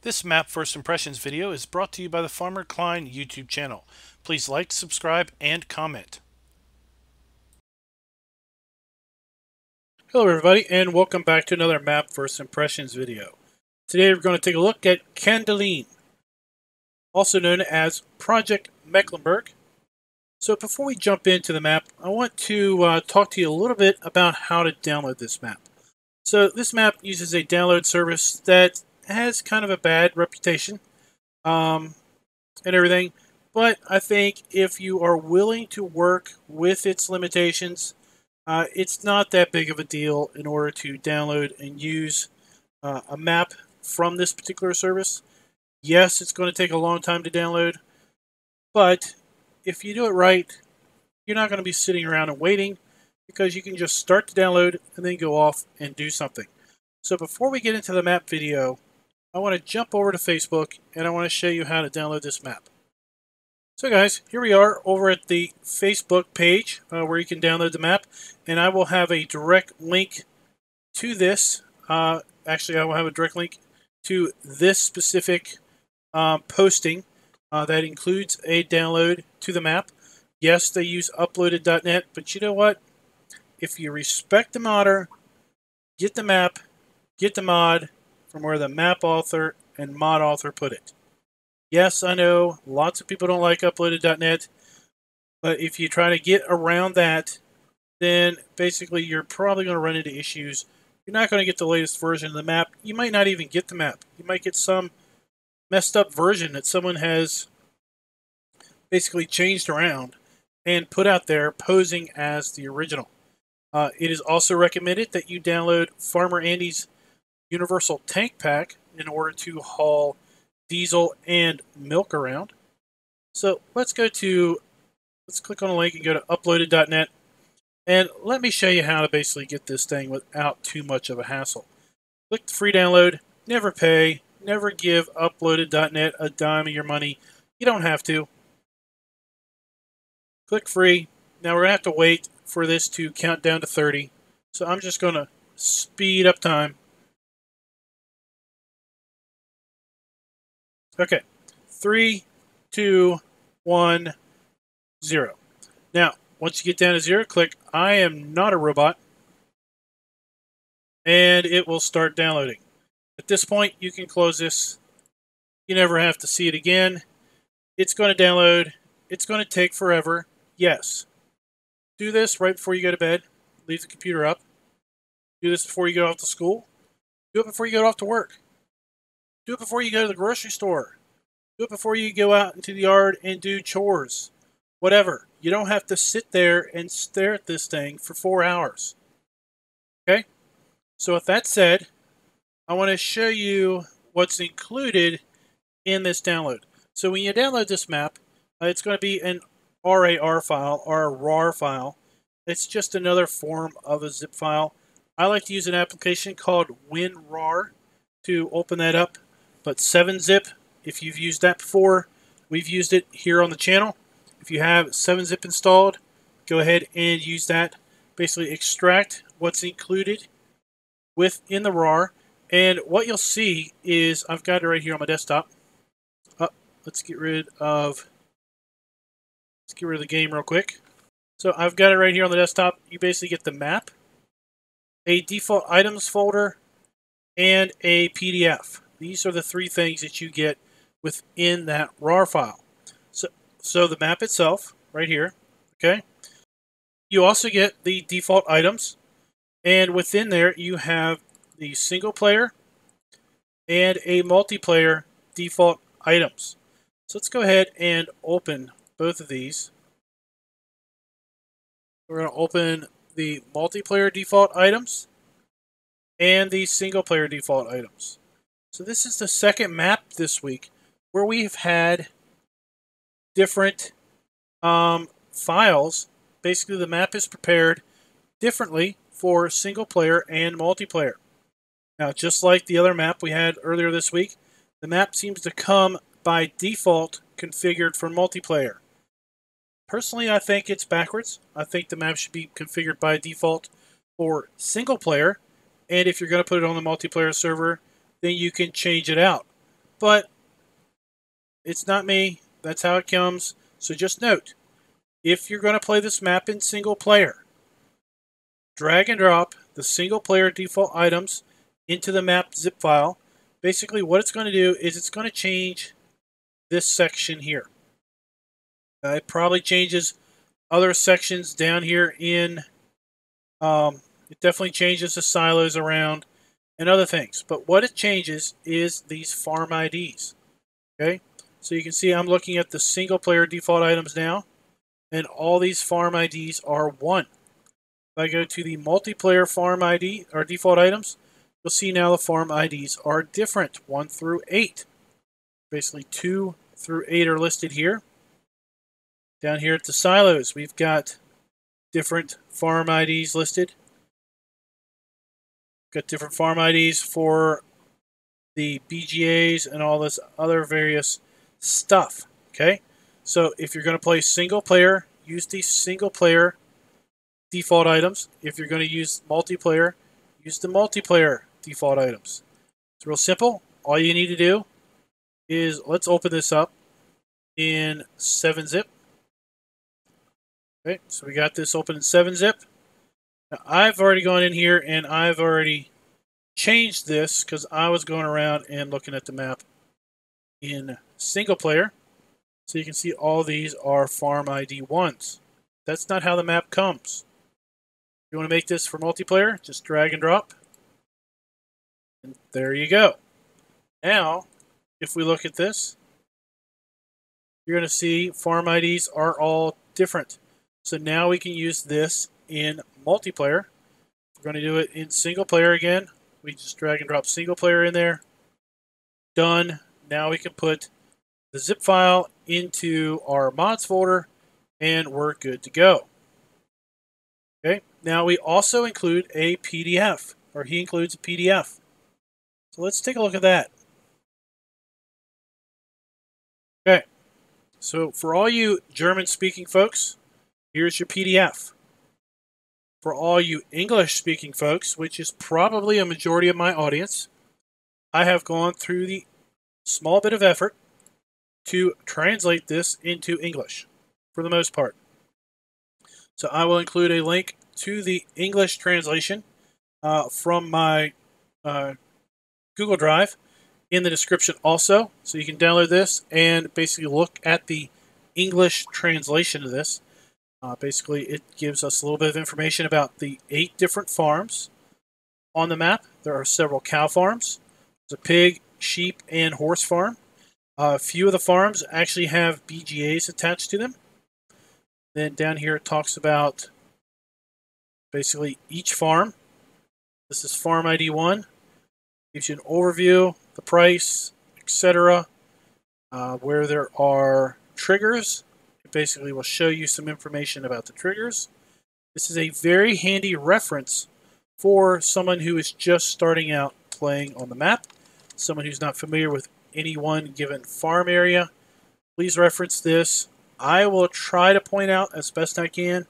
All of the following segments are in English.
This map first impressions video is brought to you by the Farmer Klein YouTube channel. Please like, subscribe, and comment. Hello everybody, and welcome back to another map first impressions video. Today we're going to take a look at Kandelin, also known as Project Mecklenburg. So before we jump into the map, I want to talk to you a little bit about how to download this map. So this map uses a download service that has kind of a bad reputation and everything, but I think if you are willing to work with its limitations, it's not that big of a deal in order to download and use a map from this particular service. Yes, it's going to take a long time to download, but if you do it right, you're not going to be sitting around and waiting, because you can just start the download and then go off and do something. So before we get into the map video, I want to jump over to Facebook and I want to show you how to download this map. So guys, here we are over at the Facebook page where you can download the map, and I will have a direct link to this. Actually, I will have a direct link to this specific posting that includes a download to the map. Yes, they use uploaded.net, but you know what? If you respect the modder, get the map, get the mod from where the map author and mod author put it. Yes, I know lots of people don't like uploaded.net, but if you try to get around that, then basically you're probably going to run into issues. You're not going to get the latest version of the map. You might not even get the map. You might get some messed up version that someone has basically changed around and put out there posing as the original. It is also recommended that you download Farmer Andy's Universal Tank Pack in order to haul diesel and milk around. So let's click on a link and go to uploaded.net, and let me show you how to basically get this thing without too much of a hassle. Click the free download, never pay, never give uploaded.net a dime of your money. You don't have to. Click free. Now we're going to have to wait for this to count down to 30. So I'm just going to speed up time. Okay, 3, 2, 1, 0. Now, once you get down to 0, click I am not a robot, and it will start downloading. At this point, you can close this. You never have to see it again. It's going to download. It's going to take forever. Yes. Do this right before you go to bed. Leave the computer up. Do this before you go off to school. Do it before you go off to work. Do it before you go to the grocery store. Do it before you go out into the yard and do chores. Whatever. You don't have to sit there and stare at this thing for 4 hours. Okay? So with that said, I want to show you what's included in this download. So when you download this map, it's going to be an RAR file or a RAR file. It's just another form of a zip file. I like to use an application called WinRAR to open that up. But 7-zip, if you've used that before, we've used it here on the channel. If you have 7-zip installed, go ahead and use that. Basically extract what's included within the RAR. And what you'll see is, I've got it right here on my desktop. Let's get rid of the game real quick. So I've got it right here on the desktop. You basically get the map, a default items folder, and a PDF. These are the three things that you get within that RAR file. So the map itself, right here, okay? You also get the default items, and within there you have the single player and a multiplayer default items. So let's go ahead and open both of these. We're going to open the multiplayer default items and the single player default items. So this is the second map this week where we've had different files. Basically, the map is prepared differently for single player and multiplayer. Now, just like the other map we had earlier this week, the map seems to come by default configured for multiplayer. Personally, I think it's backwards. I think the map should be configured by default for single player, and if you're going to put it on the multiplayer server, then you can change it out. but it's not me. That's how it comes. So just note, if you're going to play this map in single player, drag and drop the single player default items into the map zip file. Basically what it's going to do is it's going to change this section here. It probably changes other sections down here in, it definitely changes the silos around and other things. But what it changes is these farm IDs. Okay, so you can see I'm looking at the single player default items now, and all these farm IDs are 1. If I go to the multiplayer farm ID or default items, you'll see now the farm IDs are different, 1 through 8. Basically 2 through 8 are listed here. Down here at the silos, we've got different farm IDs listed. Got different farm IDs for the BGAs and all this other various stuff. Okay, so if you're going to play single player, use these single player default items. If you're going to use multiplayer, use the multiplayer default items. It's real simple. All you need to do is, let's open this up in 7-zip. Okay, so we got this open in 7-zip. Now, I've already gone in here and I've already changed this because I was going around and looking at the map in single player. So you can see all these are farm ID 1s. That's not how the map comes. If you want to make this for multiplayer, just drag and drop. And there you go. Now, if we look at this, you're going to see farm IDs are all different. So now we can use this in multiplayer. We're going to do it in single player again. We just drag and drop single player in there. Done. Now we can put the zip file into our mods folder and we're good to go. Okay. Now we also include a PDF, or he includes a PDF. So let's take a look at that. Okay. So for all you German speaking folks, here's your PDF. For all you English-speaking folks, which is probably a majority of my audience, I have gone through the small bit of effort to translate this into English, for the most part. So I will include a link to the English translation from my Google Drive in the description also, so you can download this and basically look at the English translation of this. Basically, it gives us a little bit of information about the 8 different farms on the map. There are several cow farms. There's a pig, sheep, and horse farm. A few of the farms actually have BGAs attached to them. Then down here it talks about basically each farm. This is farm ID 1. Gives you an overview, the price, etc. Where there are triggers, it basically will show you some information about the triggers. This is a very handy reference for someone who is just starting out playing on the map, someone who's not familiar with any one given farm area. Please reference this. I will try to point out as best I can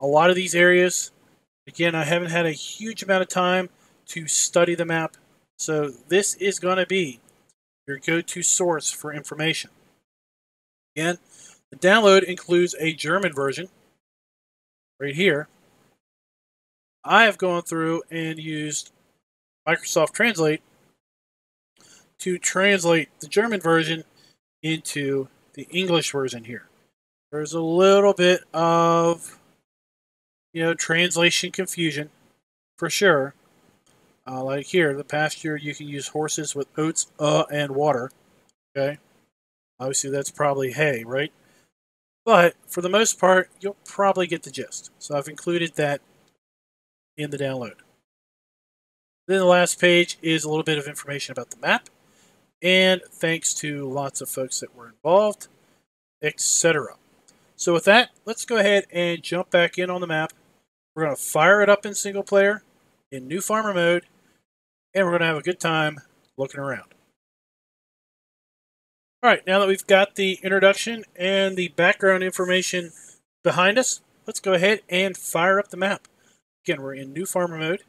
a lot of these areas. Again, I haven't had a huge amount of time to study the map, so this is going to be your go-to source for information. Again, the download includes a German version right here. I have gone through and used Microsoft Translate to translate the German version into the English version here. There's a little bit of, translation confusion for sure. Like here, the pasture, you can use horses with oats, and water. Okay. Obviously, that's probably hay, right? But for the most part, you'll probably get the gist. So I've included that in the download. Then the last page is a little bit of information about the map. And thanks to lots of folks that were involved, etc. So with that, let's go ahead and jump back in on the map. We're going to fire it up in single player, in new farmer mode, and we're going to have a good time looking around. Alright, now that we've got the introduction and the background information behind us, let's go ahead and fire up the map. Again, we're in new farmer mode,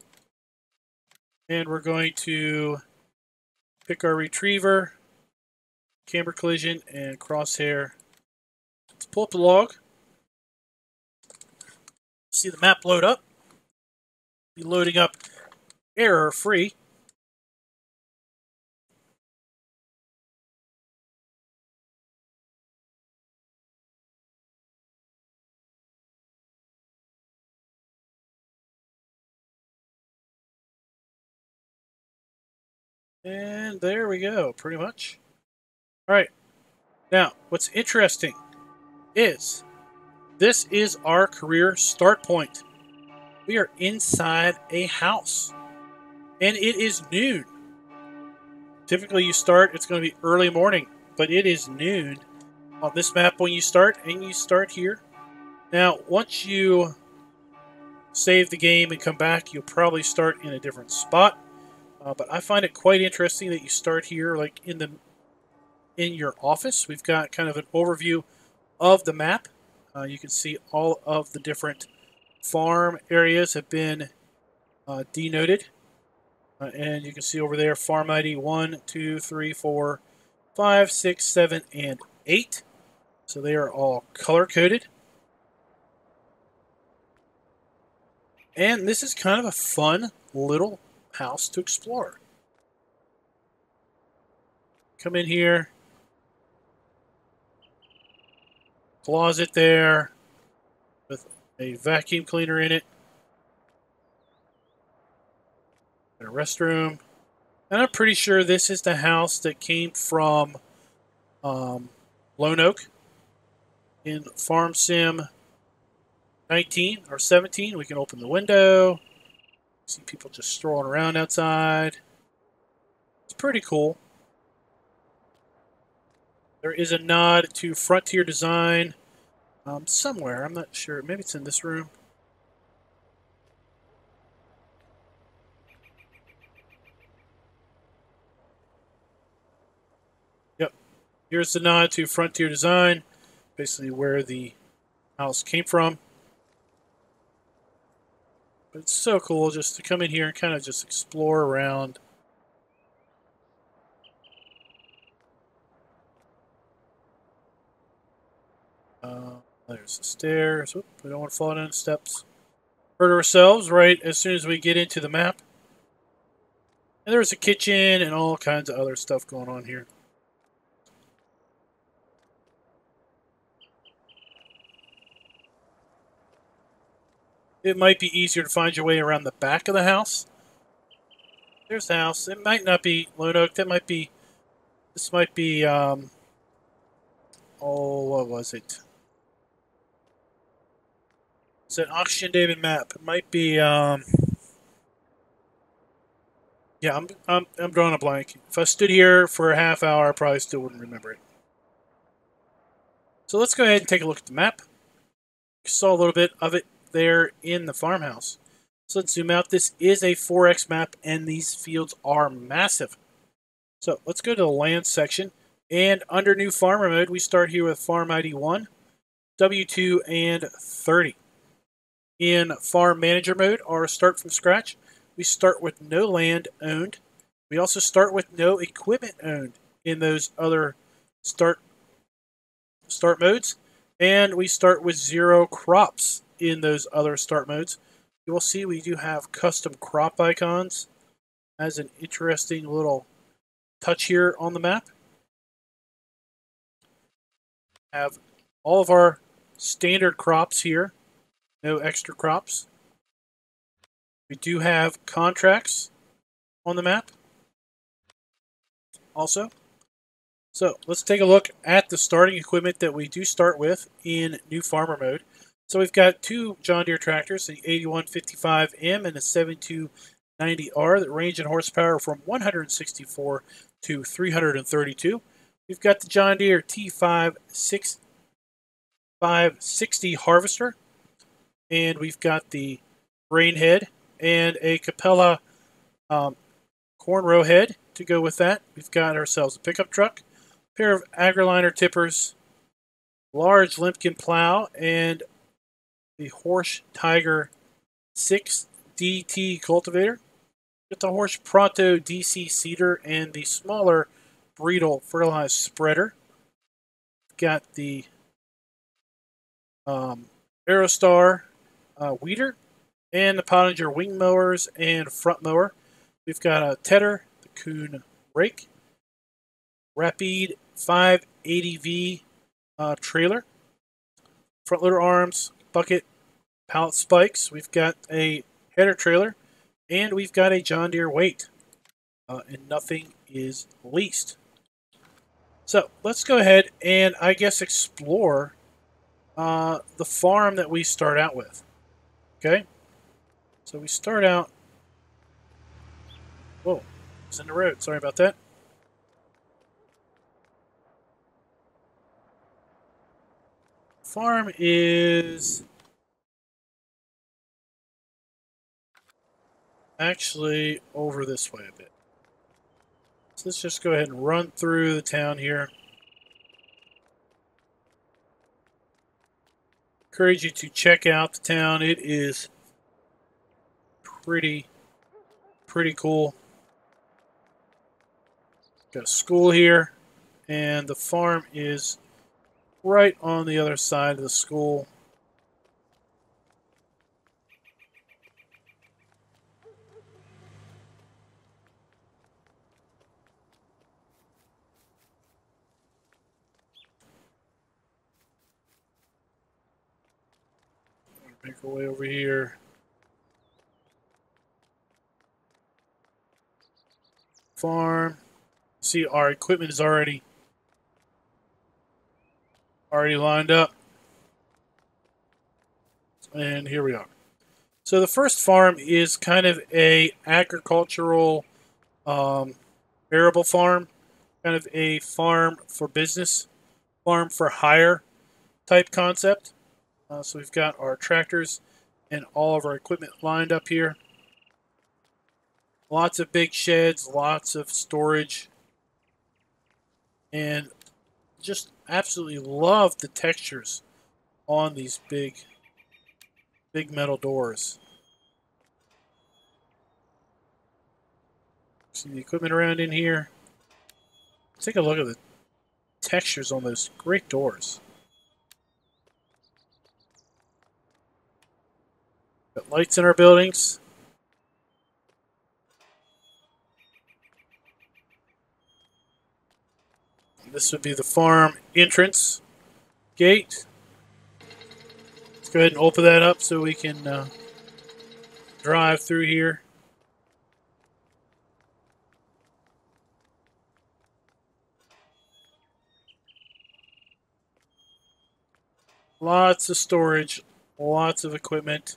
and we're going to pick our retriever, camber collision and crosshair. Let's pull up the log. See the map load up. Be loading up error-free. And there we go, pretty much. All right. Now, what's interesting is this is our career start point. We are inside a house, and it is noon. Typically, you start, it's going to be early morning, but it is noon on this map when you start, and you start here. Now, once you save the game and come back, you'll probably start in a different spot. But I find it quite interesting that you start here, like in your office. We've got kind of an overview of the map. You can see all of the different farm areas have been denoted. And you can see over there farm ID 1, 2, 3, 4, 5, 6, 7, and 8. So they are all color-coded. And this is kind of a fun little house to explore. Come in here. Closet there with a vacuum cleaner in it. And a restroom. And I'm pretty sure this is the house that came from Lone Oak in Farm Sim 19 or 17. We can open the window. See people just strolling around outside. It's pretty cool. There is a nod to Frontier Design somewhere. I'm not sure. Maybe it's in this room. Yep. Here's the nod to Frontier Design. Basically where the house came from. But it's so cool just to come in here and kind of just explore around. There's the stairs. Oop, we don't want to fall down the steps. Hurt ourselves right as soon as we get into the map. And there's a kitchen and all kinds of other stuff going on here. It might be easier to find your way around the back of the house. There's the house. It might not be Lone Oak. That might be... This might be... oh, what was it? It's an Auction David map. It might be... yeah, I'm drawing a blank. If I stood here for a half hour, I probably still wouldn't remember it. So let's go ahead and take a look at the map. You saw a little bit of it there in the farmhouse. So let's zoom out. This is a 4X map, and these fields are massive. So let's go to the land section. And under new farmer mode, we start here with farm ID 1, W2, and 30. In farm manager mode, or start from scratch, we start with no land owned. We also start with no equipment owned in those other start modes. And we start with 0 crops in those other start modes. You will see we do have custom crop icons as an interesting little touch here on the map. Have all of our standard crops here, no extra crops. We do have contracts on the map also. So let's take a look at the starting equipment that we do start with in new farmer mode. So we've got 2 John Deere tractors, the 8155M and the 7290R that range in horsepower from 164 to 332. We've got the John Deere T560 harvester, and we've got the grain head and a Capella corn row head to go with that. We've got ourselves a pickup truck, a pair of AgriLiner tippers, large Limpkin plow, and the Horsch Tiger 6 DT cultivator. Got the Horsch Pronto DC seeder and the smaller Breedle fertilized spreader. Got the Aerostar weeder, and the Pottinger wing mowers and front mower. We've got a Tedder, the Kuhn rake, Rapide 580V trailer, front loader arms, bucket, pallet spikes. We've got a header trailer, and we've got a John Deere weight, and nothing is leased. So let's go ahead and I guess explore the farm that we start out with. Okay, so we start out. Whoa, it's in the road. Sorry about that. Farm is actually over this way a bit. So let's just go ahead and run through the town here. Encourage you to check out the town. It is pretty cool. Got a school here, and the farm is right on the other side of the school. Make our way over here. Farm. See, our equipment is already lined up. And here we are. So the first farm is kind of a agricultural arable farm, kind of a farm for business, farm for hire type concept. So we've got our tractors and all of our equipment lined up here. Lots of big sheds, lots of storage, and just absolutely love the textures on these big metal doors. See the equipment around in here. Take a look at the textures on those great doors. Got lights in our buildings. This would be the farm entrance gate. Let's go ahead and open that up so we can drive through here. Lots of storage, lots of equipment.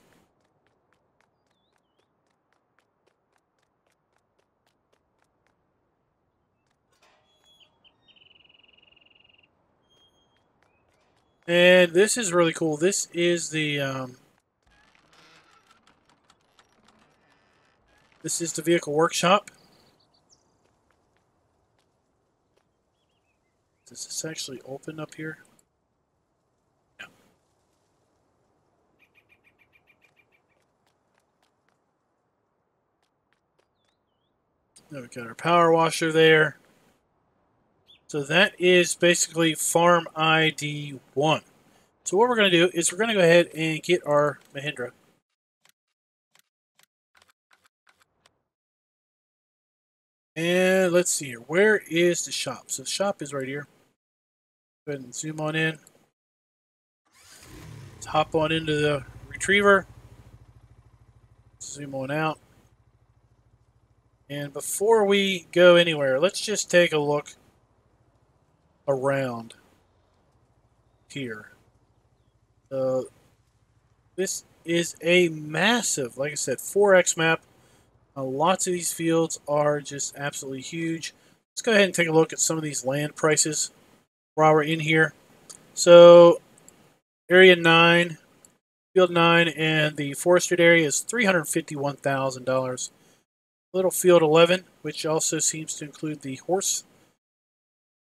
And this is really cool. This is the vehicle workshop. Does this actually open up here? Yeah. Now we've got our power washer there. So that is basically Farm ID 1. So what we're going to do is we're going to go ahead and get our Mahindra. And let's see here. Where is the shop? So the shop is right here. Go ahead and zoom on in. Let's hop on into the retriever. Zoom on out. And before we go anywhere, let's just take a look around here. This is a massive, like I said, 4x map. Lots of these fields are just absolutely huge. Let's go ahead and take a look at some of these land prices while we're in here. So area 9, field 9, and the forested area is $351,000. Little field 11, which also seems to include the horse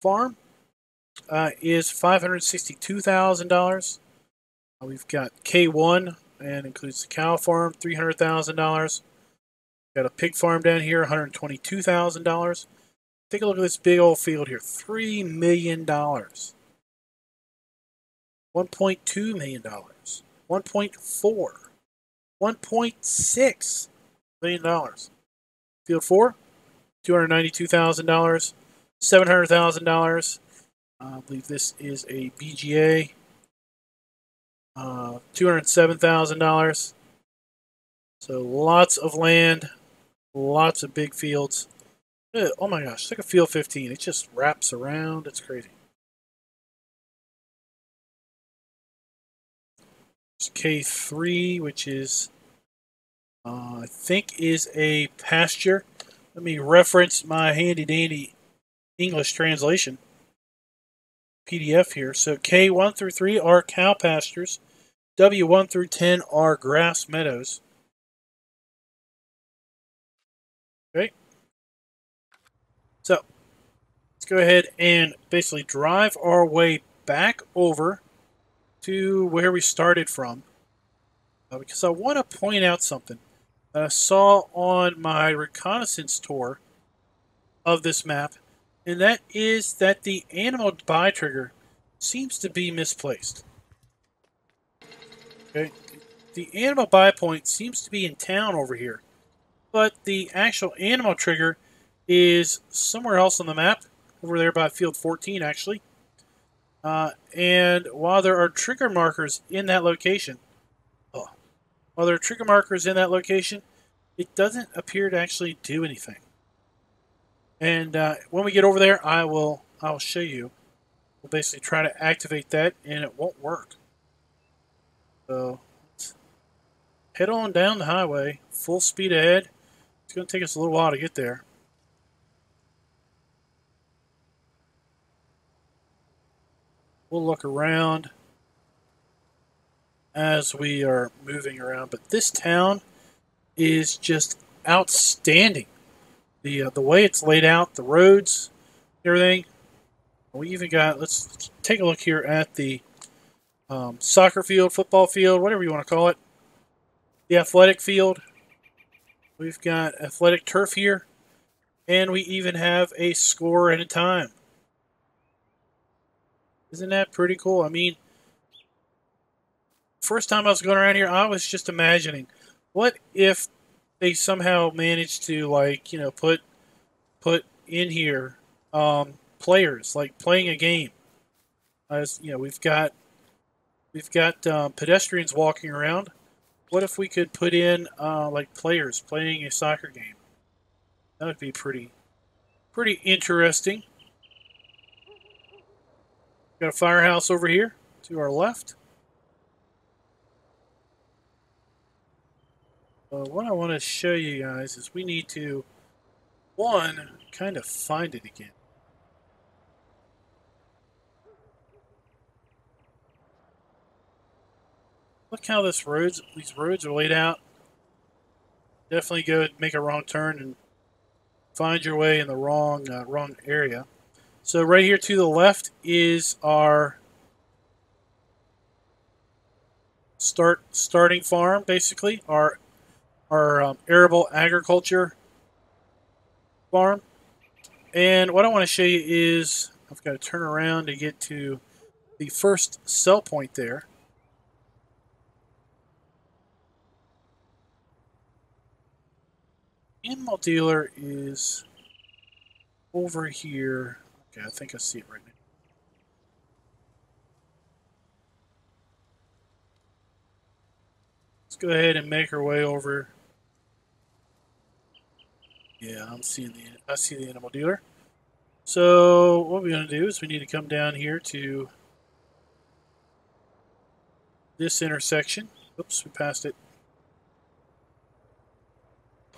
farm, is $562,000. We've got K1 and includes the cow farm, $300,000. Got a pig farm down here, $122,000. Take a look at this big old field here. $3 million. $1.2 million. 1.4. $1.6 million. Field 4, $292,000. $700,000. I believe this is a BGA. $207,000. So lots of land, lots of big fields. Oh my gosh, it's like a field 15. It just wraps around. It's crazy. It's K3, which is, I think, is a pasture. Let me reference my handy dandy English translation PDF here. So K1 through 3 are cow pastures. W1 through 10 are grass meadows. Okay. So let's go ahead and basically drive our way back over to where we started from. Because I want to point out something that I saw on my reconnaissance tour of this map, and that is that the animal buy trigger seems to be misplaced. Okay, the animal buy point seems to be in town over here, but the actual animal trigger is somewhere else on the map, over there by field 14 actually. And while there are trigger markers in that location, it doesn't appear to actually do anything. And when we get over there, I'll show you. We'll basically try to activate that, and it won't work. So let's head on down the highway, full speed ahead. It's going to take us a little while to get there. We'll look around as we are moving around, but this town is just outstanding. The way it's laid out, the roads, everything. We even got, let's take a look here at the soccer field, football field, whatever you want to call it. The athletic field. We've got athletic turf here. And we even have a score and a time. Isn't that pretty cool? I mean, first time I was going around here, I was just imagining, what if they somehow managed to, like, you know, put in here players, like playing a game. As you know, we've got pedestrians walking around. What if we could put in like players playing a soccer game? That would be pretty interesting. Got a firehouse over here to our left. What I want to show you guys is we need to, one, kind of find it again. Look how these roads are laid out. Definitely go make a wrong turn and find your way in the wrong area. So right here to the left is our starting farm, basically our arable agriculture farm. And what I want to show you is, I've got to turn around to get to the first sell point there. Animal dealer is over here. Okay, I think I see it right now. Let's go ahead and make our way over. Yeah, I see the animal dealer. So what we're going to do is we need to come down here to this intersection. Oops, we passed it.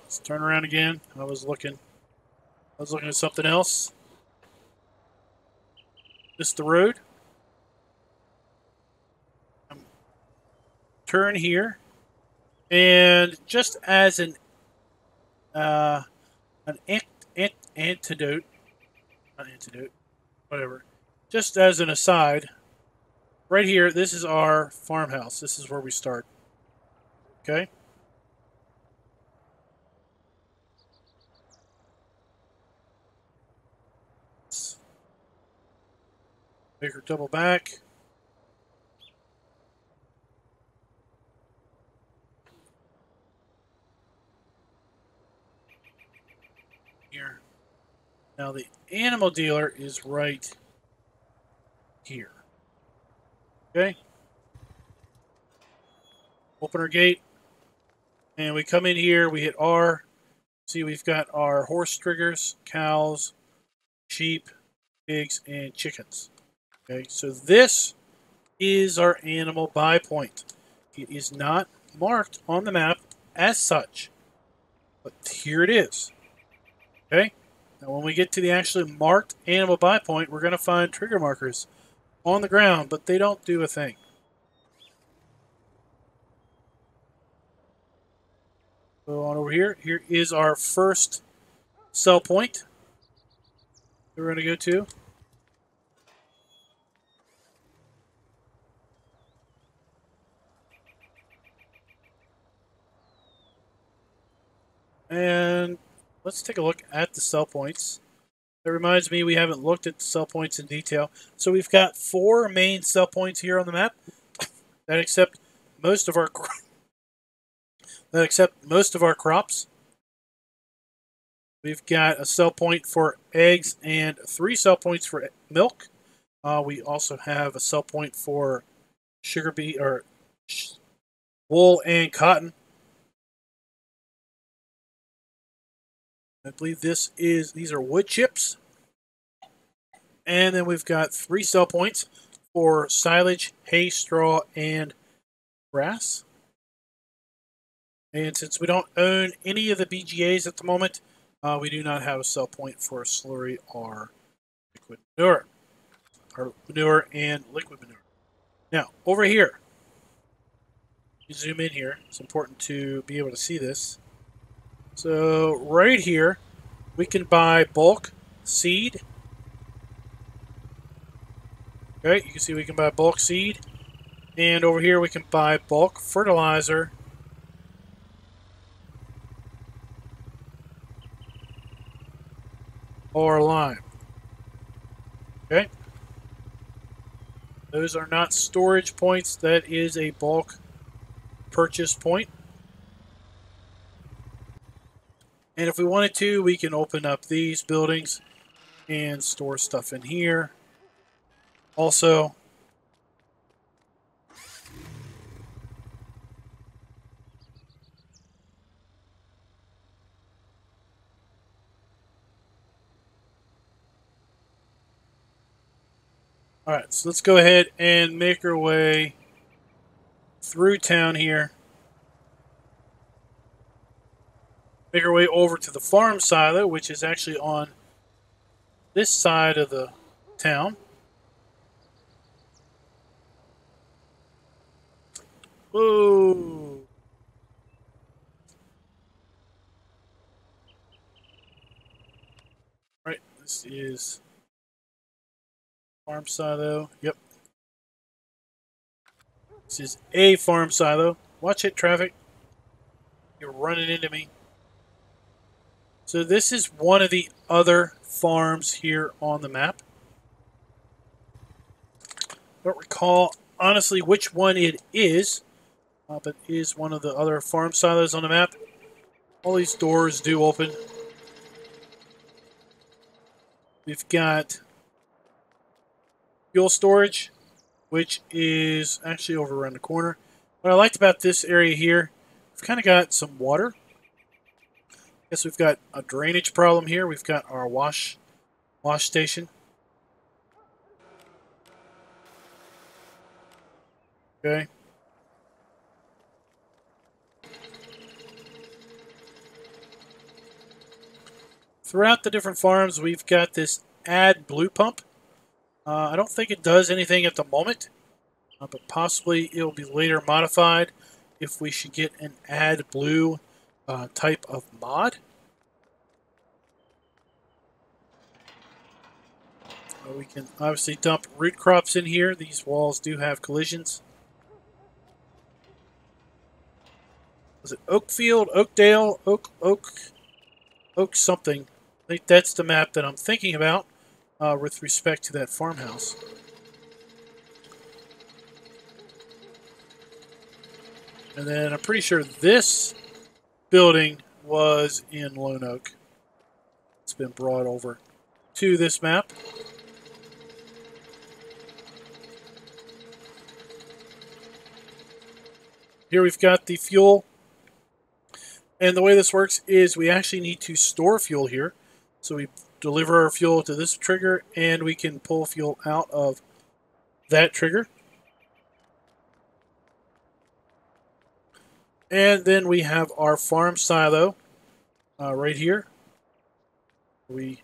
Let's turn around again. I was looking at something else. This is the road. Turn here, and just as an antidote, not antidote, whatever. Just as an aside, right here, this is our farmhouse. This is where we start. Okay. Make her double back. Here. Now the animal dealer is right here. Okay. Open our gate. And we come in here, we hit R. See, we've got our horse triggers, cows, sheep, pigs, and chickens. Okay, so this is our animal buy point. It is not marked on the map as such, but here it is. Okay, now when we get to the actually marked animal buy point, we're going to find trigger markers on the ground, but they don't do a thing. So on over here, here is our first sell point that we're going to go to. And let's take a look at the sell points. That reminds me, we haven't looked at the sell points in detail. So we've got 4 main sell points here on the map that accept most of our crops. We've got a sell point for eggs and 3 sell points for milk. We also have a sell point for sugar beet or wool and cotton. I believe these are wood chips. And then we've got 3 sell points for silage, hay, straw, and grass. And since we don't own any of the BGAs at the moment, we do not have a sell point for slurry or liquid manure. Or manure and liquid manure. Now, over here, you zoom in here. It's important to be able to see this. So right here, we can buy bulk seed. Okay, you can see we can buy bulk seed. And over here we can buy bulk fertilizer. Or lime. Okay. Those are not storage points. That is a bulk purchase point. And if we wanted to, we can open up these buildings and store stuff in here. Also, alright, so let's go ahead and make our way through town here. Make our way over to the farm silo, which is actually on this side of the town. Whoa! Right, this is farm silo. Yep. This is a farm silo. Watch it, traffic. You're running into me. So this is one of the other farms here on the map. Don't recall honestly which one it is, but it is one of the other farm silos on the map. All these doors do open. We've got fuel storage, which is actually over around the corner. What I liked about this area here, we've kind of got some water. Guess we've got a drainage problem here. We've got our wash station. Okay. Throughout the different farms, we've got this add blue pump. I don't think it does anything at the moment, but possibly it will be later modified if we should get an add blue type of mod. We can obviously dump root crops in here. These walls do have collisions. Was it Oakfield, Oakdale, Oak something? I think that's the map that I'm thinking about with respect to that farmhouse. And then I'm pretty sure this building was in Lone Oak. It's been brought over to this map. Here we've got the fuel. And the way this works is we actually need to store fuel here. So we deliver our fuel to this trigger, and we can pull fuel out of that trigger. And then we have our farm silo right here. We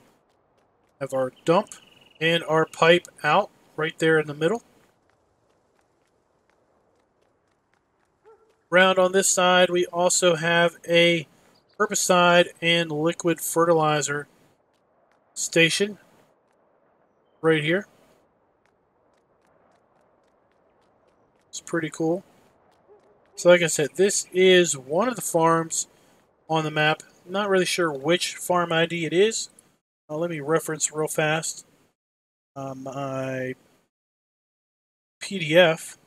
have our dump and our pipe out right there in the middle. Around on this side, we also have a herbicide and liquid fertilizer station right here. It's pretty cool. So like I said, this is one of the farms on the map. Not really sure which farm ID it is. Let me reference real fast my PDF.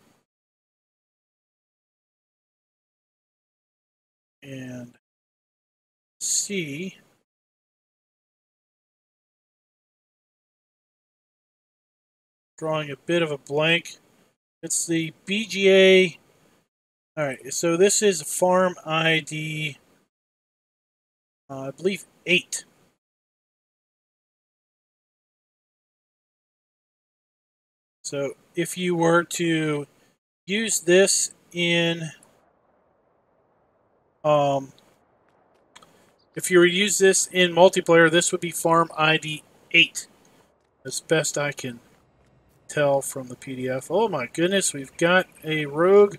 And see. Drawing a bit of a blank. It's the BGA. Alright, so this is farm ID, I believe 8. So if you were to use this in if you were to use this in multiplayer, this would be farm ID 8. As best I can tell from the PDF. Oh my goodness, we've got a rogue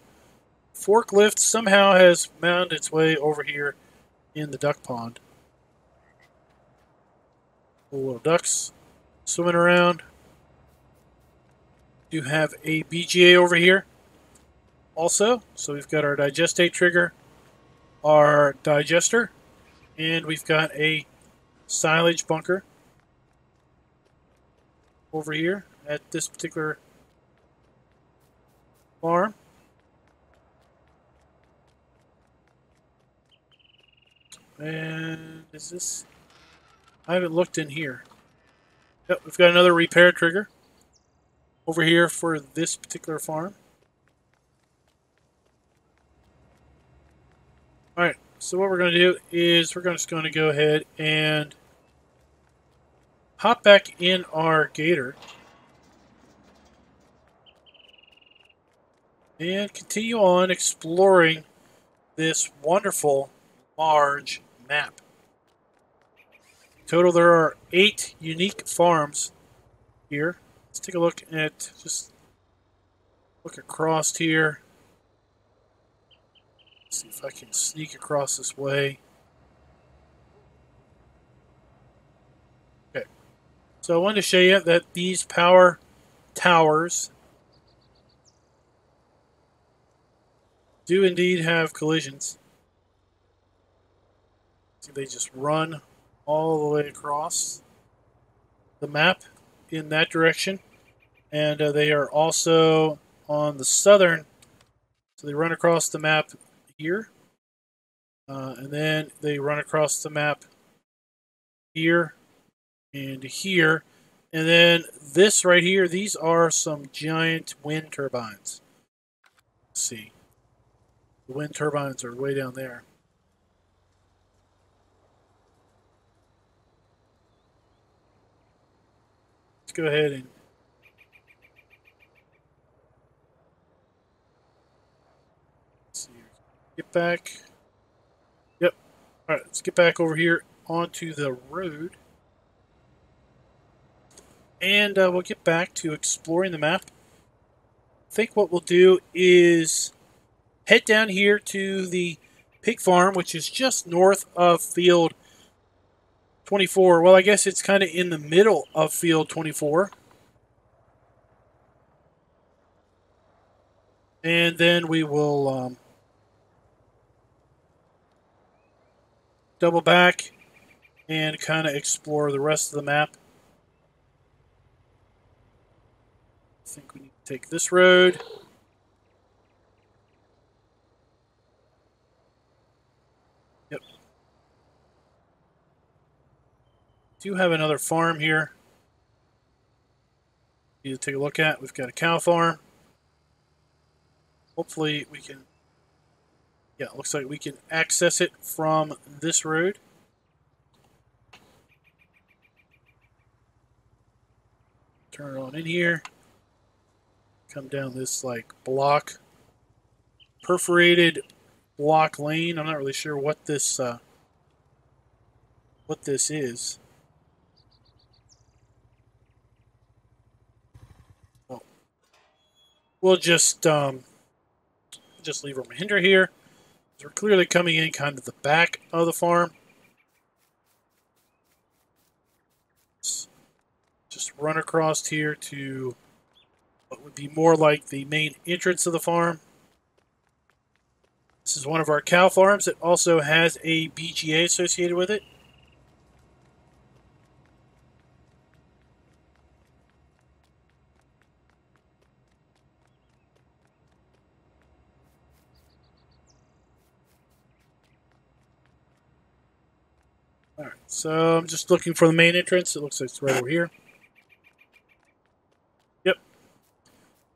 forklift somehow has found its way over here in the duck pond. Little ducks swimming around. Do have a BGA over here also. So we've got our digestate trigger, our digester, and we've got a silage bunker over here at this particular farm. And is this... I haven't looked in here. Yep, we've got another repair trigger over here for this particular farm. Alright, so what we're going to do is we're just going to go ahead and hop back in our gator and continue on exploring this wonderful large map. Total, there are 8 unique farms here. Let's take a look at, just look across here. See if I can sneak across this way. Okay. So I wanted to show you that these power towers do indeed have collisions. See, they just run all the way across the map in that direction. And they are also on the southern, so they run across the map here. And then they run across the map here and here. And then this right here, these are some giant wind turbines. Let's see. The wind turbines are way down there. Let's go ahead and get back. Yep. Alright, let's get back over here onto the road. And we'll get back to exploring the map. I think what we'll do is head down here to the pig farm, which is just north of field 24. Well, I guess it's kind of in the middle of field 24. And then we will double back and kind of explore the rest of the map. I think we need to take this road. do have another farm here. Need to take a look at. We've got a cow farm. Hopefully we can, yeah, it looks like we can access it from this road. Turn it on in here. Come down this like block, perforated block lane. I'm not really sure what this is. Well, we'll just leave our Mahindra here. We're clearly coming in kind of the back of the farm. Let's just run across here to what would be more like the main entrance of the farm. This is one of our cow farms. It also has a BGA associated with it. Alright, so I'm just looking for the main entrance. It looks like it's right over here. Yep.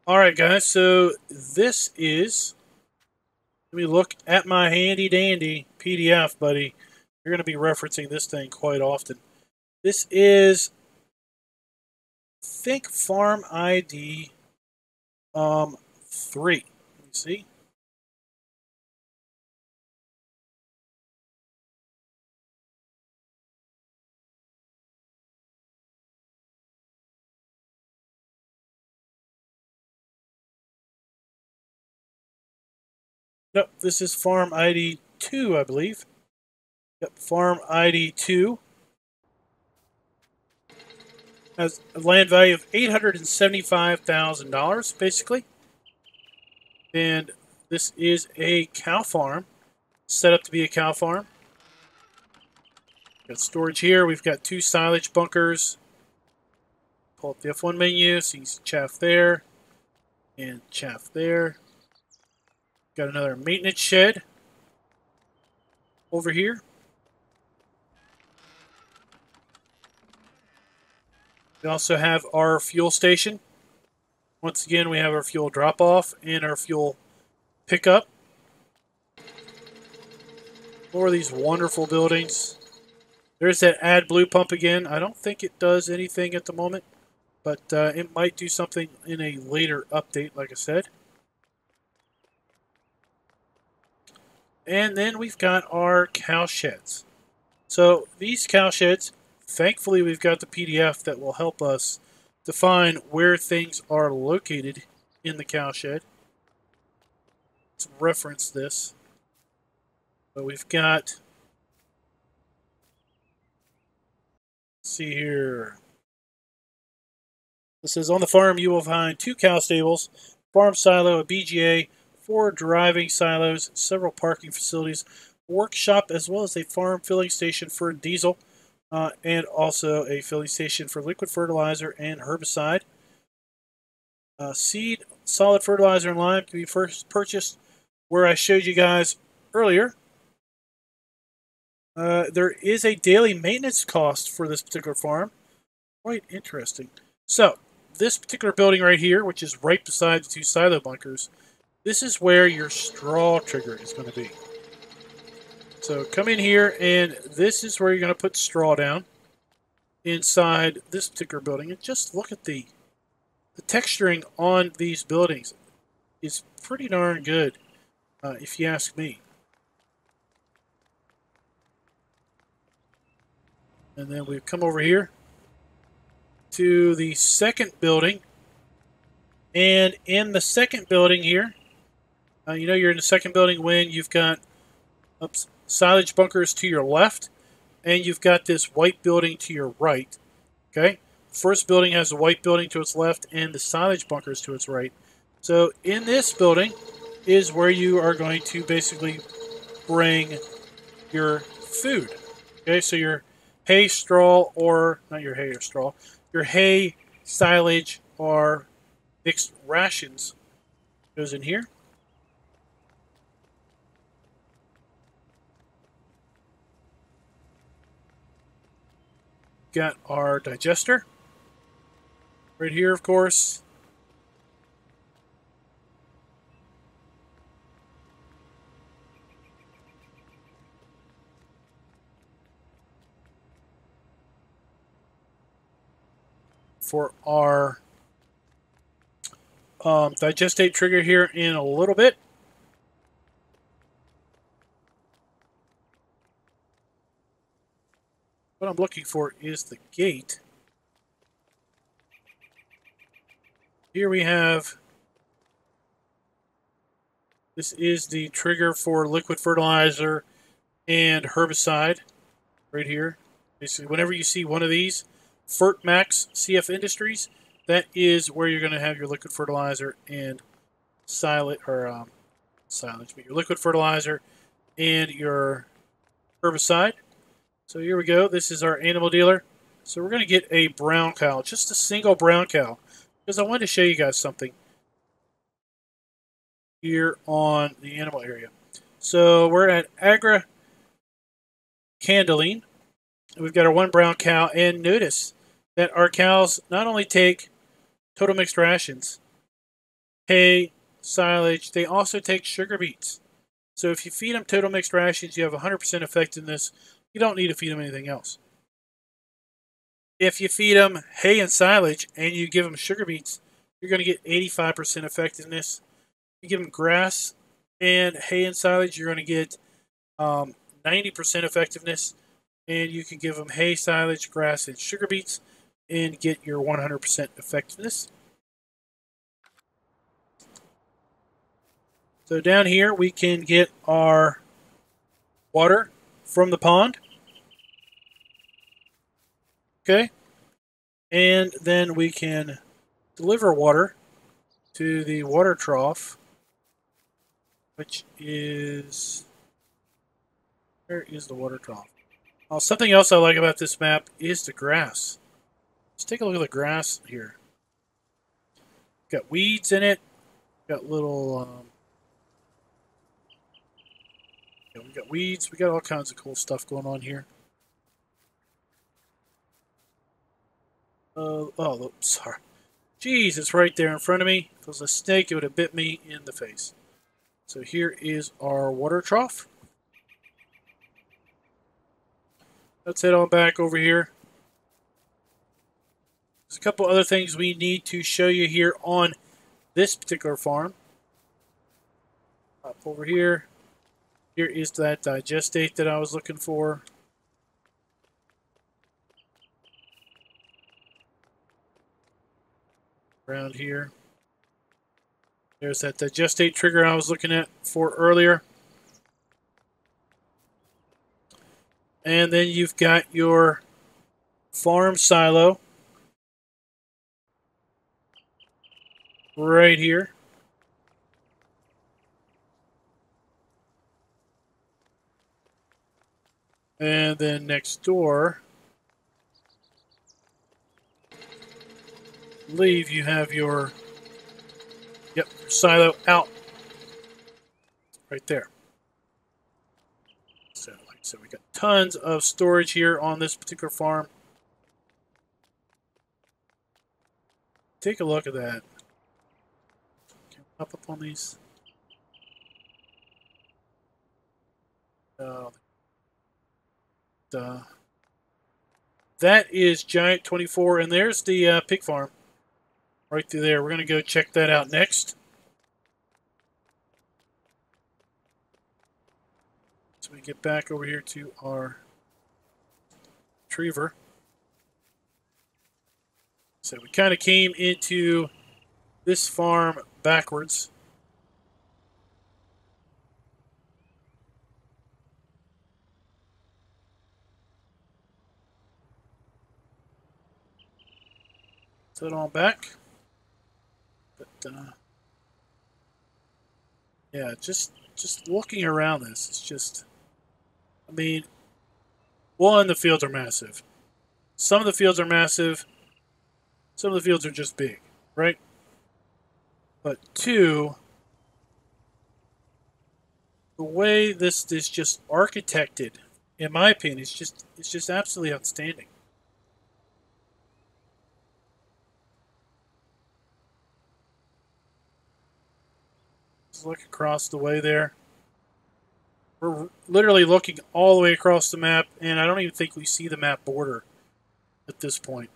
Alright guys, so this is, let me look at my handy dandy PDF, buddy. You're going to be referencing this thing quite often. This is, I think, Farm ID 3. Let me see. Nope, this is Farm ID 2, I believe. Yep, Farm ID 2 has a land value of $875,000, basically. And this is a cow farm, set up to be a cow farm. Got storage here. We've got 2 silage bunkers. Pull up the F1 menu, so you can see chaff there and chaff there. Got another maintenance shed over here. We also have our fuel station. Once again, we have our fuel drop-off and our fuel pickup. More of these wonderful buildings. There's that add blue pump again. I don't think it does anything at the moment, but it might do something in a later update, like I said. And then we've got our cow sheds. So these cow sheds, thankfully we've got the PDF that will help us define where things are located in the cow shed. Let's reference this. So we've got, let's see here. This says, on the farm you will find 2 cow stables, farm silo, a BGA, 4 driving silos, several parking facilities, workshop, as well as a farm filling station for diesel, and also a filling station for liquid fertilizer and herbicide. Seed, solid fertilizer, and lime can be first purchased where I showed you guys earlier. There is a daily maintenance cost for this particular farm. Quite interesting. So, this particular building right here, which is right beside the 2 silo bunkers, this is where your straw trigger is going to be. So come in here, and this is where you're going to put straw down inside this particular building. And just look at the texturing on these buildings. It's pretty darn good, if you ask me. And then we come over here to the second building. And in the second building here, you know you're in the second building when you've got silage bunkers to your left, and you've got this white building to your right. Okay? First building has the white building to its left and the silage bunkers to its right. So in this building is where you are going to basically bring your food. Okay, so your hay, straw, or not your hay or straw, your hay, silage, or mixed rations goes in here. got our digester right here, of course. For our digestate trigger here in a little bit. What I'm looking for is the gate. Here we have, this is the trigger for liquid fertilizer and herbicide right here. Basically, whenever you see one of these, FertMax CF Industries, that is where you're going to have your liquid fertilizer and silage, or silage, but your liquid fertilizer and your herbicide. So here we go. This is our animal dealer. So we're going to get a brown cow, just a single brown cow, because I wanted to show you guys something here on the animal area. So we're at Agra Kandelin. We've got our one brown cow, and notice that our cows not only take total mixed rations, hay, silage, they also take sugar beets. So if you feed them total mixed rations, you have 100% effectiveness. You don't need to feed them anything else. If you feed them hay and silage and you give them sugar beets, you're going to get 85% effectiveness. You give them grass and hay and silage, you're going to get 90% effectiveness. And you can give them hay, silage, grass, and sugar beets and get your 100% effectiveness. So down here we can get our water from the pond. Okay. And then we can deliver water to the water trough, which is, where is the water trough? Something else I like about this map is the grass. Let's take a look at the grass here. Got weeds in it. Got little, yeah, we got weeds. We got all kinds of cool stuff going on here. Oh, sorry. Jeez, it's right there in front of me. If it was a snake, it would have bit me in the face. So here is our water trough. Let's head on back over here. There's a couple other things we need to show you here on this particular farm. Up over here. Here is that digestate that I was looking for. Around here. There's that digestate trigger I was looking at for earlier. And then you've got your farm silo right here. And then next door, I believe you have your, your silo out right there. So, like I said, we got tons of storage here on this particular farm. Take a look at that. Can we up on these? That is Giant 24, and there's the pig farm right through there. We're going to go check that out next. So we get back over here to our retriever. So we kind of came into this farm backwards. Head on back. But yeah, just looking around this, it's just, I mean, one, the fields are massive. Some of the fields are massive. Some of the fields are just big, right? But two, the way this is just architected, in my opinion, it's just absolutely outstanding. Let's look across the way there. We're literally looking all the way across the map, and I don't even think we see the map border at this point.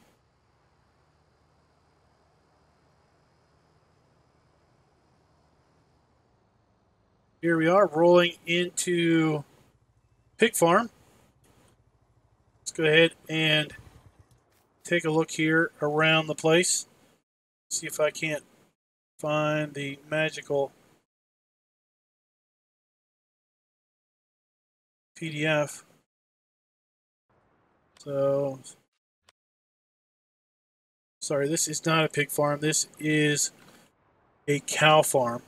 Here we are, rolling into pig farm. Let's go ahead and take a look here around the place. See if I can't find the magical PDF. So, sorry, this is not a pig farm. This is a cow farm.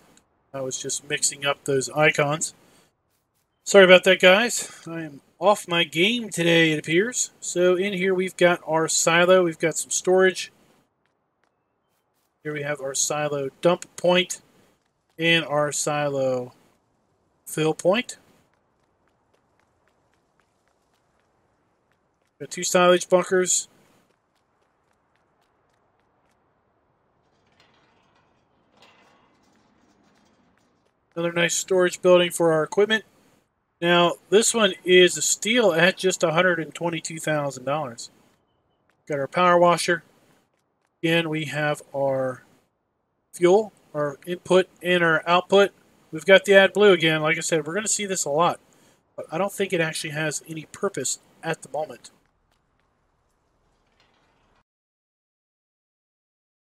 I was just mixing up those icons. Sorry about that, guys. I am off my game today, it appears. So in here we've got our silo. We've got some storage. Here we have our silo dump point and our silo fill point. Got 2 silage bunkers. Another nice storage building for our equipment. Now, this one is a steel at just $122,000. Got our power washer. Again, we have our fuel, our input, and our output. We've got the AdBlue again. Like I said, we're going to see this a lot, but I don't think it actually has any purpose at the moment.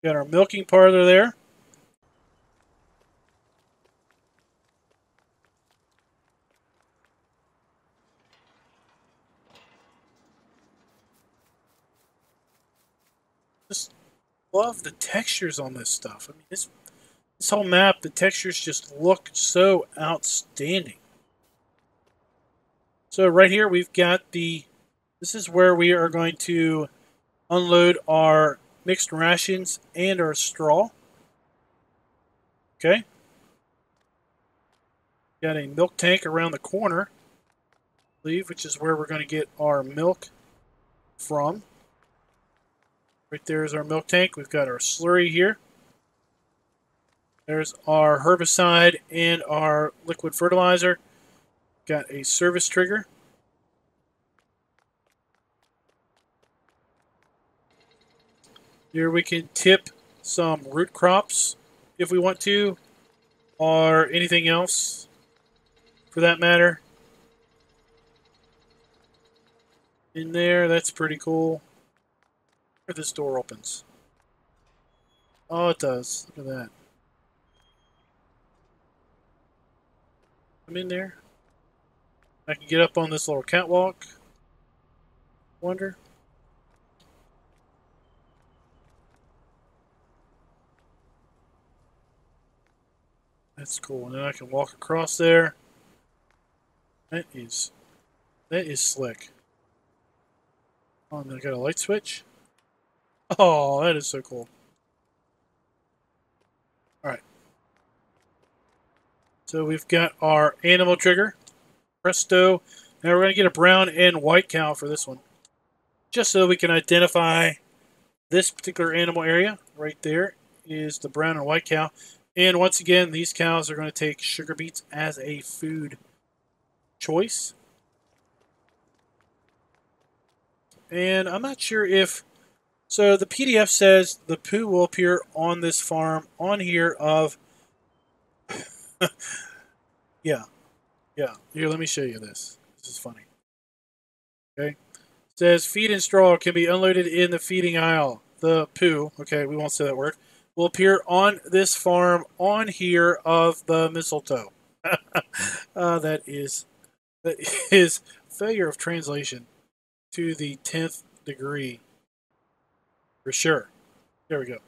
Got our milking parlor there. Just love the textures on this stuff. I mean, this whole map, the textures just look so outstanding. So right here we've got this is where we are going to unload our mixed rations and our straw. Okay. Got a milk tank around the corner, I believe, which is where we're going to get our milk from. Right there is our milk tank. We've got our slurry here. There's our herbicide and our liquid fertilizer. Got a service trigger. Here we can tip some root crops if we want to, or anything else for that matter. In there, that's pretty cool. Where this door opens. Oh, it does. Look at that. I'm in there. I can get up on this little catwalk. Wonder. That's cool. And then I can walk across there. That is slick. Oh, and then I got a light switch. Oh, that is so cool. Alright. So we've got our animal trigger. Presto. Now we're going to get a brown and white cow for this one. Just so we can identify this particular animal area. Right there is the brown and white cow. And once again, these cows are going to take sugar beets as a food choice. And I'm not sure if... So the PDF says the poo will appear on this farm on here of... Yeah. Here, let me show you this. This is funny. Okay. It says feed and straw can be unloaded in the feeding aisle. The poo, okay, we won't say that word, will appear on this farm on here of the mistletoe. That is failure of translation to the 10th degree. For sure. There we go.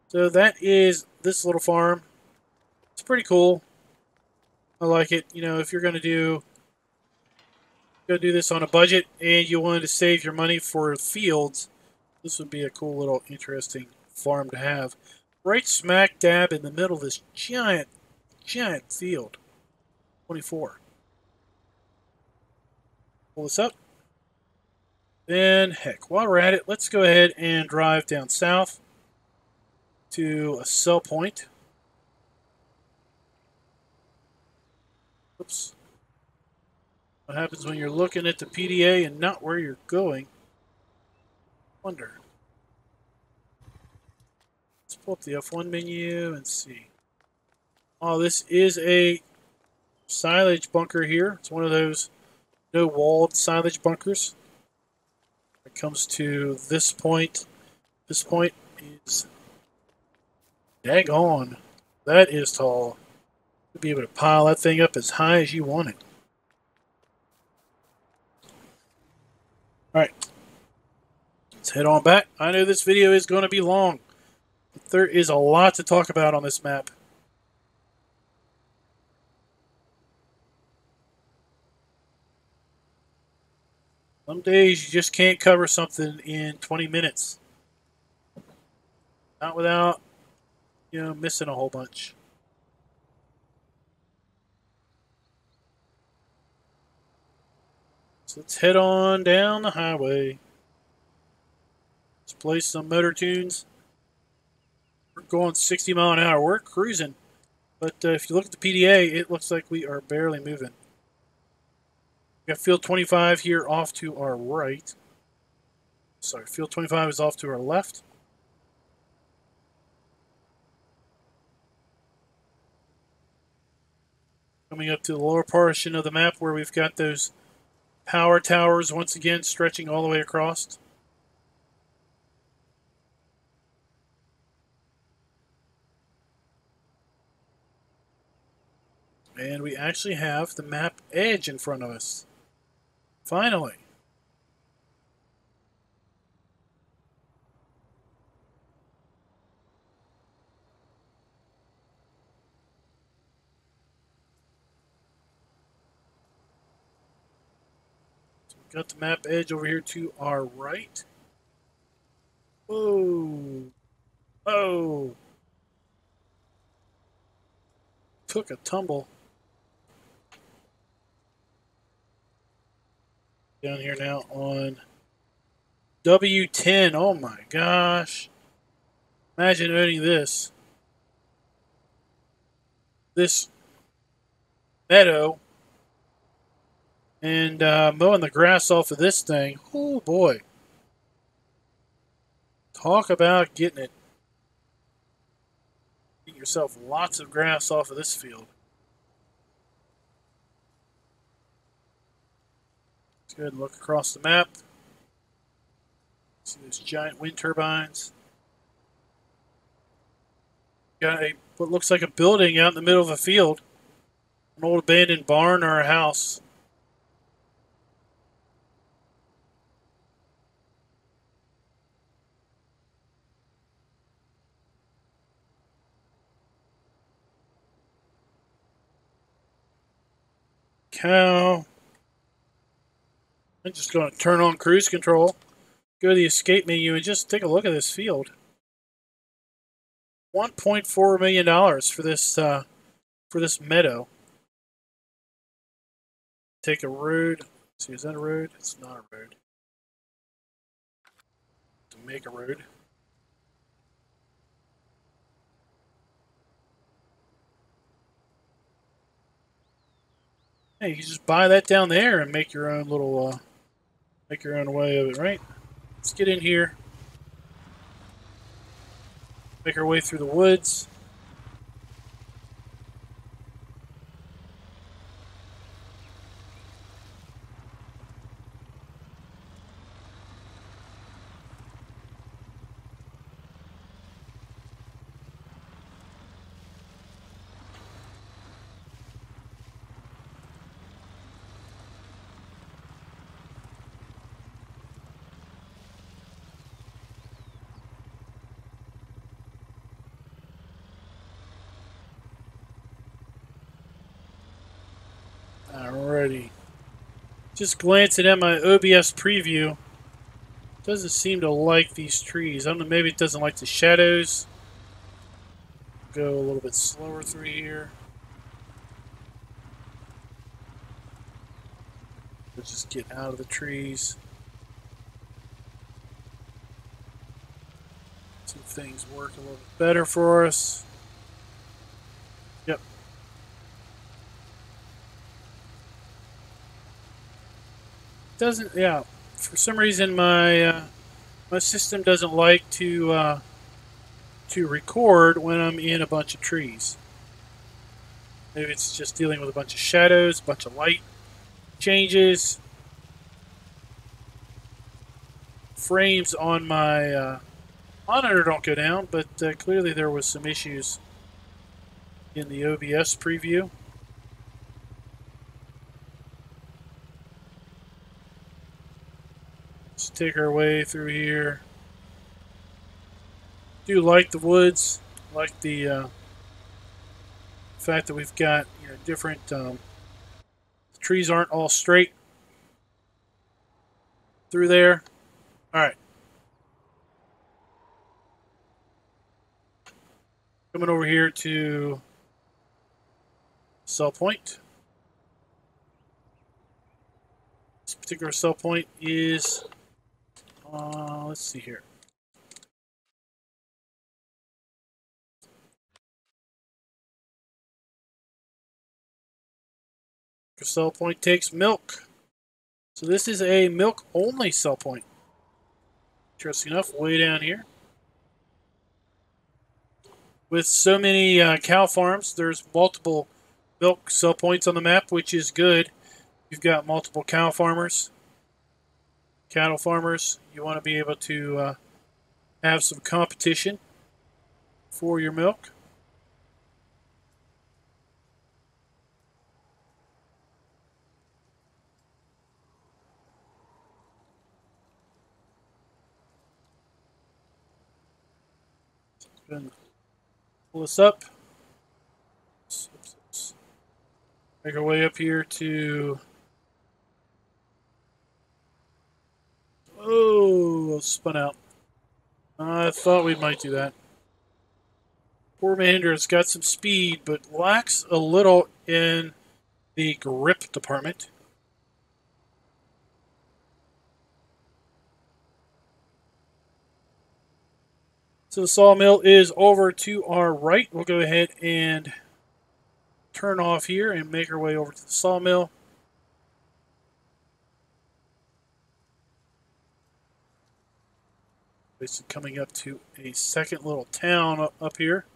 So that is this little farm. It's pretty cool. I like it. You know, if you're going to do this on a budget and you wanted to save your money for fields, this would be a cool little interesting farm to have. Right smack dab in the middle of this giant field. 24. Pull this up. Then, heck, while we're at it, let's go ahead and drive down south to a sell point. Whoops. What happens when you're looking at the PDA and not where you're going? Wonder. Let's pull up the F1 menu and see. Oh, this is a silage bunker here. It's one of those no walled silage bunkers. When it comes to this point is daggone. That is tall. You'll be able to pile that thing up as high as you want it. Alright. Let's head on back. I know this video is going to be long, but there is a lot to talk about on this map. Some days you just can't cover something in 20 minutes. Not without, missing a whole bunch. So let's head on down the highway. Let's play some motor tunes. We're going 60 mile an hour. We're cruising. But if you look at the PDA, it looks like we are barely moving. We got field 25 here off to our right. Sorry, field 25 is off to our left. Coming up to the lower portion of the map where we've got those power towers once again stretching all the way across. And we actually have the map edge in front of us. Finally. So we've got the map edge over here to our right. Whoa. Oh. Took a tumble. Down here now on W10. Oh my gosh. Imagine owning this. This meadow. And mowing the grass off of this thing. Oh boy. Talk about getting it. Get yourself lots of grass off of this field. Let's go ahead and look across the map. See those giant wind turbines. Got what looks like a building out in the middle of a field. An old abandoned barn or a house. Cow. I'm just going to turn on cruise control, go to the escape menu, and just take a look at this field. $1.4 million for this meadow. Take a road. Let's see, is that a road? It's not a road. To make a road. Hey, you can just buy that down there and make your own little, make your own way of it, right? Let's get in here. Make our way through the woods. Alrighty. Just glancing at my OBS preview. Doesn't seem to like these trees. I don't know, maybe it doesn't like the shadows. Go a little bit slower through here. Let's just get out of the trees. Some things work a little bit better for us. Yep. doesn't. Yeah, for some reason my system doesn't like to record when I'm in a bunch of trees. Maybe it's just dealing with a bunch of shadows, a bunch of light changes. Frames on my monitor don't go down, but clearly there was some issues in the OBS preview. Let's take our way through here. Do like the woods, like the fact that we've got different the trees aren't all straight through there. All right, coming over here to cell point. This particular cell point is let's see here. The cell point takes milk. So this is a milk-only cell point. Interesting enough, way down here. With so many cow farms, there's multiple milk cell points on the map, which is good. You've got multiple cow farmers, cattle farmers. You want to be able to have some competition for your milk. Pull this up. Make our way up here to... Oh, spun out. I thought we might do that. Poor Mahindra's got some speed, but lacks a little in the grip department. So the sawmill is over to our right. We'll go ahead and turn off here and make our way over to the sawmill. Basically coming up to a second little town up here.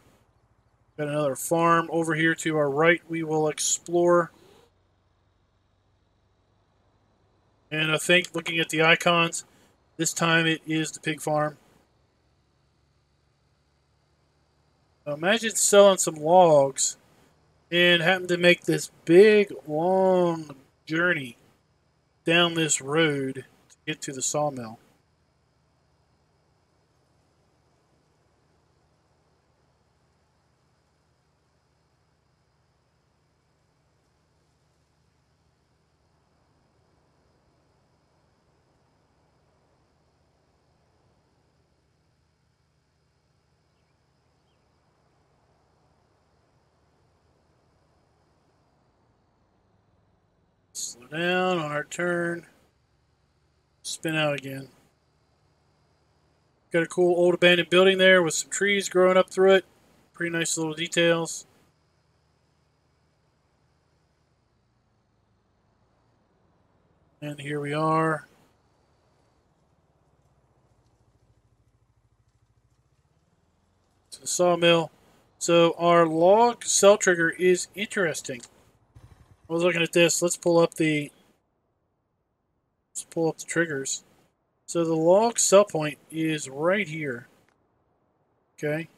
Got another farm over here to our right we will explore. And I think looking at the icons, this time it is the pig farm. Imagine selling some logs and having to make this big, long journey down this road to get to the sawmill. Slow down on our turn. Spin out again. Got a cool old abandoned building there with some trees growing up through it. Pretty nice little details. And here we are. To the sawmill. So our log cell trigger is interesting. I was looking at this. Let's pull up the triggers. So the log cell point is right here. Okay.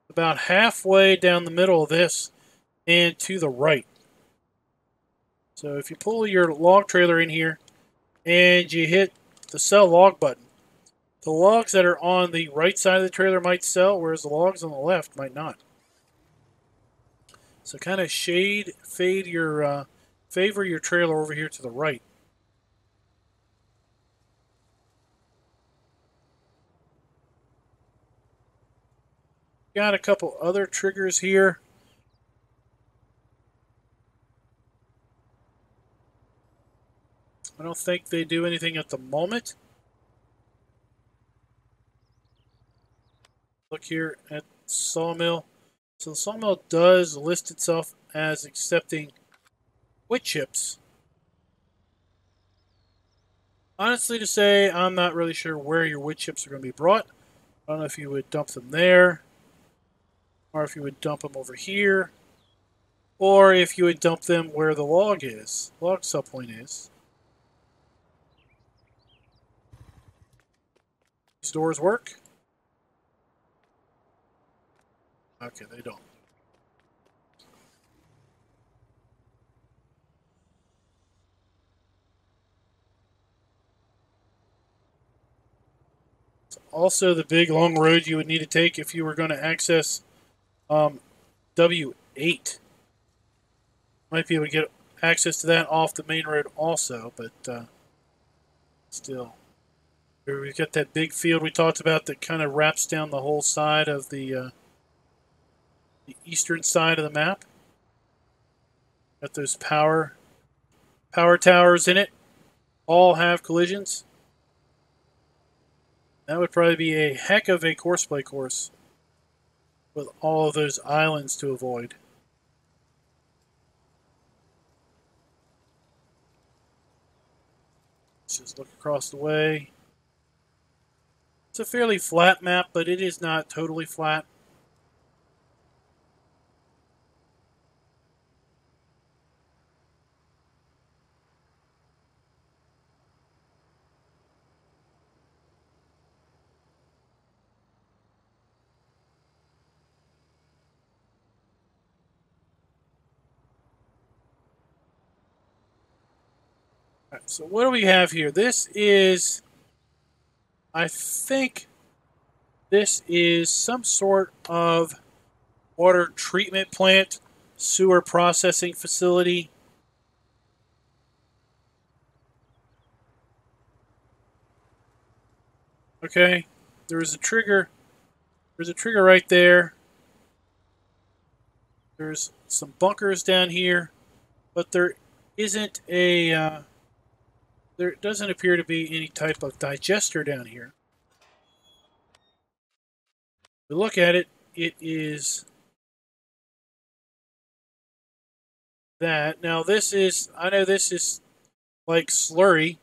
About halfway down the middle of this and to the right. So if you pull your log trailer in here and you hit the sell log button, the logs that are on the right side of the trailer might sell, whereas the logs on the left might not. So kind of favor your trailer over here to the right. Got a couple other triggers here. I don't think they do anything at the moment. Look here at sawmill. So the sawmill does list itself as accepting wood chips. Honestly to say, I'm not really sure where your wood chips are going to be brought. I don't know if you would dump them there, or if you would dump them over here, or if you would dump them where the log sub point is. These doors work? Okay, they don't. It's also the big long road you would need to take if you were going to access W8. Might be able to get access to that off the main road also, but still. We've got that big field we talked about that kind of wraps down the whole side of the eastern side of the map. Got those power towers in it. All have collisions. That would probably be a heck of a courseplay course with all of those islands to avoid. Let's just look across the way. It's a fairly flat map, but it is not totally flat. All right, so what do we have here? This is, I think, this is some sort of water treatment plant, sewer processing facility. Okay, there's a trigger. There's a trigger right there. There's some bunkers down here, but there isn't a. There doesn't appear to be any type of digester down here. If you look at it, it is that. Now this is, I know this is like slurry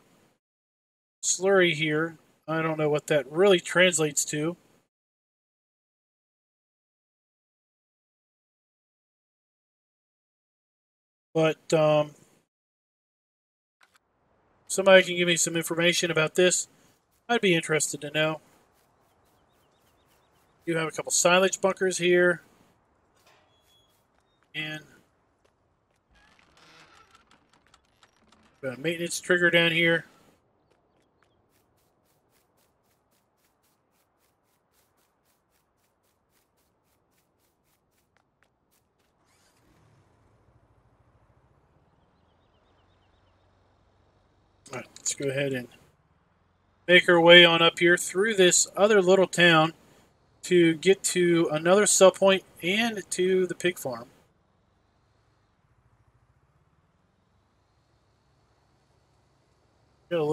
here. I don't know what that really translates to. But somebody can give me some information about this. I'd be interested to know. You have a couple silage bunkers here. And got a maintenance trigger down here. All right, let's go ahead and make our way on up here through this other little town to get to another sell point and to the pig farm. Got a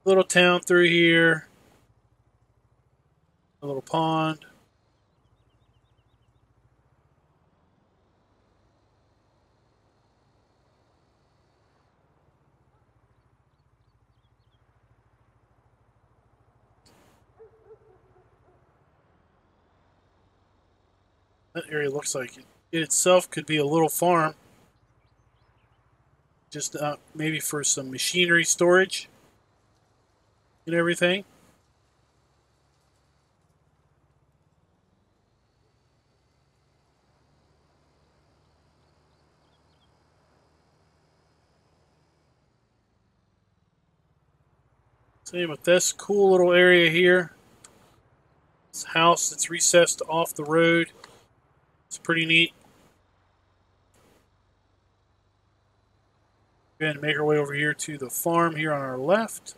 little town through here. A little pond. That area looks like it itself could be a little farm. Just maybe for some machinery storage and everything. Same with this cool little area here. This house that's recessed off the road. It's pretty neat. Go ahead and make our way over here to the farm here on our left.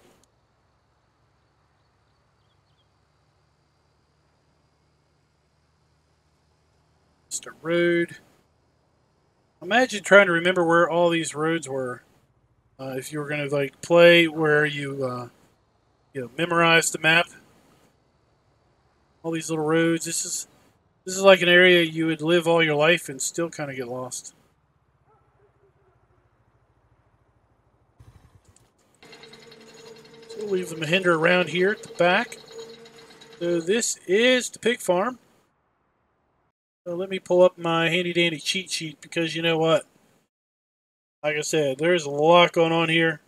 Just a road. Imagine trying to remember where all these roads were. If you were going to like play where you memorize the map. All these little roads. This is like an area you would live all your life and still kind of get lost. We'll leave the Mahindra around here at the back. So this is the pig farm. So let me pull up my handy dandy cheat sheet because you know what? Like I said, there's a lot going on here.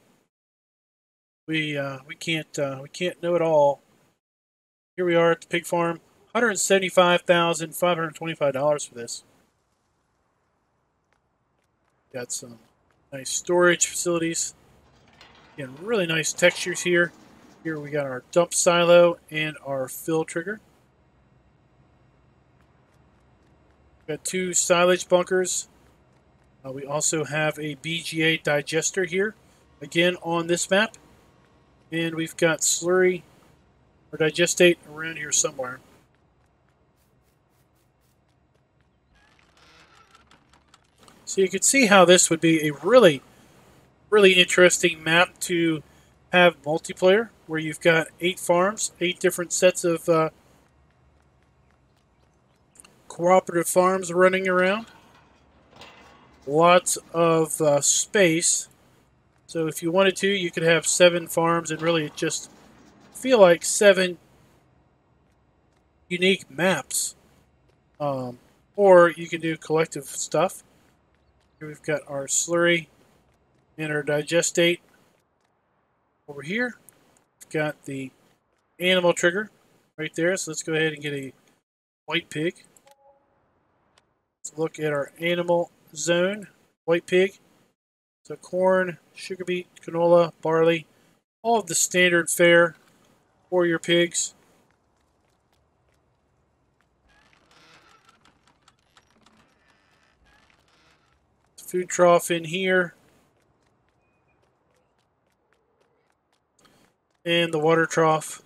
We can't know it all. Here we are at the pig farm. $175,525 for this. Got some nice storage facilities. Again, really nice textures here. Here we got our dump silo and our fill trigger. Got 2 silage bunkers. We also have a BGA digester here, again on this map. And we've got slurry or digestate around here somewhere. So you can see how this would be a really interesting map to have multiplayer, where you've got 8 farms, 8 different sets of cooperative farms running around. Lots of space. So if you wanted to, you could have 7 farms and really just feel like 7 unique maps. Or you can do collective stuff. Here we've got our slurry and our digestate. Over here, we've got the animal trigger right there. So let's go ahead and get a white pig. Let's look at our animal zone, white pig. So corn, sugar beet, canola, barley, all of the standard fare for your pigs. Food trough in here. And the water trough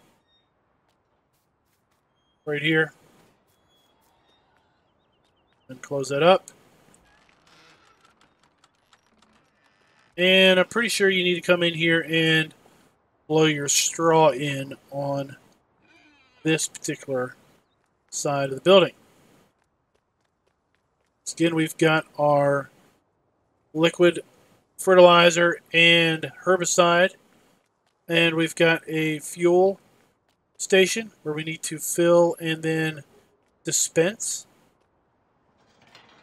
right here. And close that up. And I'm pretty sure you need to come in here and blow your straw in on this particular side of the building. Again, we've got our liquid fertilizer and herbicide, and we've got a fuel station where we need to fill and then dispense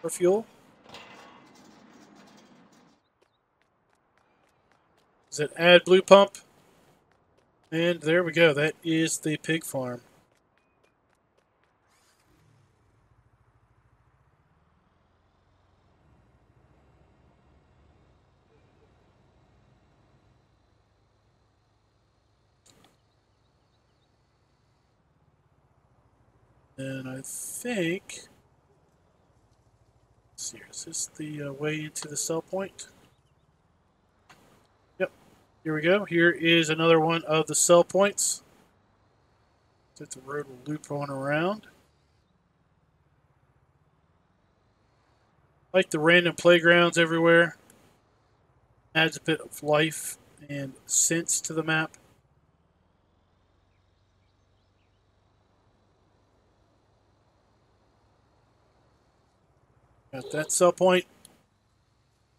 our fuel. Is that add blue pump? And there we go. That is the pig farm. And I think, let's see here, is this the way into the sell point? Yep, here we go. Here is another one of the sell points. That the road will loop on around. Like the random playgrounds everywhere. Adds a bit of life and sense to the map. Got that sell point.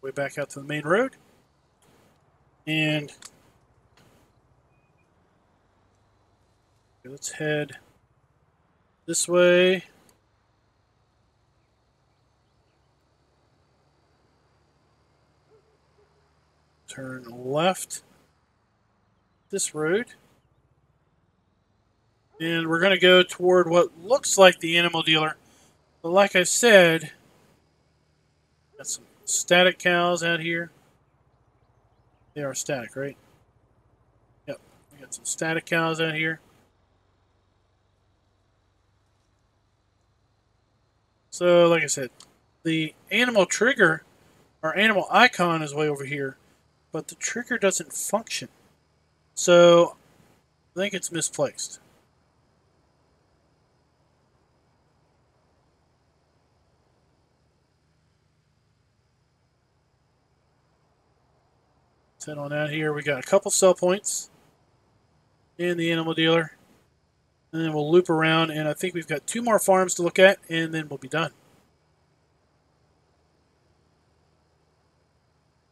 Way back out to the main road. And let's head this way. Turn left this road. And we're going to go toward what looks like the animal dealer. But like I said, got some static cows out here. They are static, right? Yep. We got some static cows out here. So, like I said, the animal trigger, our animal icon is way over here, but the trigger doesn't function. So, I think it's misplaced. Let's head on out here. We got a couple sell points in the animal dealer. And then we'll loop around, and I think we've got 2 more farms to look at, and then we'll be done.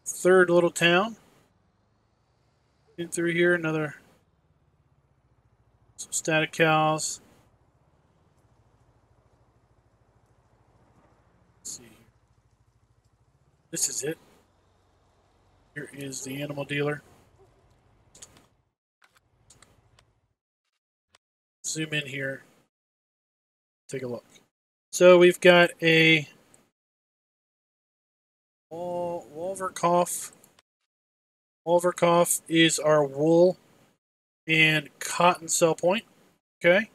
Third little town. In through here, another Some static cows. Let's see. This is it. Here is the animal dealer. Zoom in here. Take a look. So we've got a Wolverkoff. Wolverkoff is our wool and cotton sell point. Okay.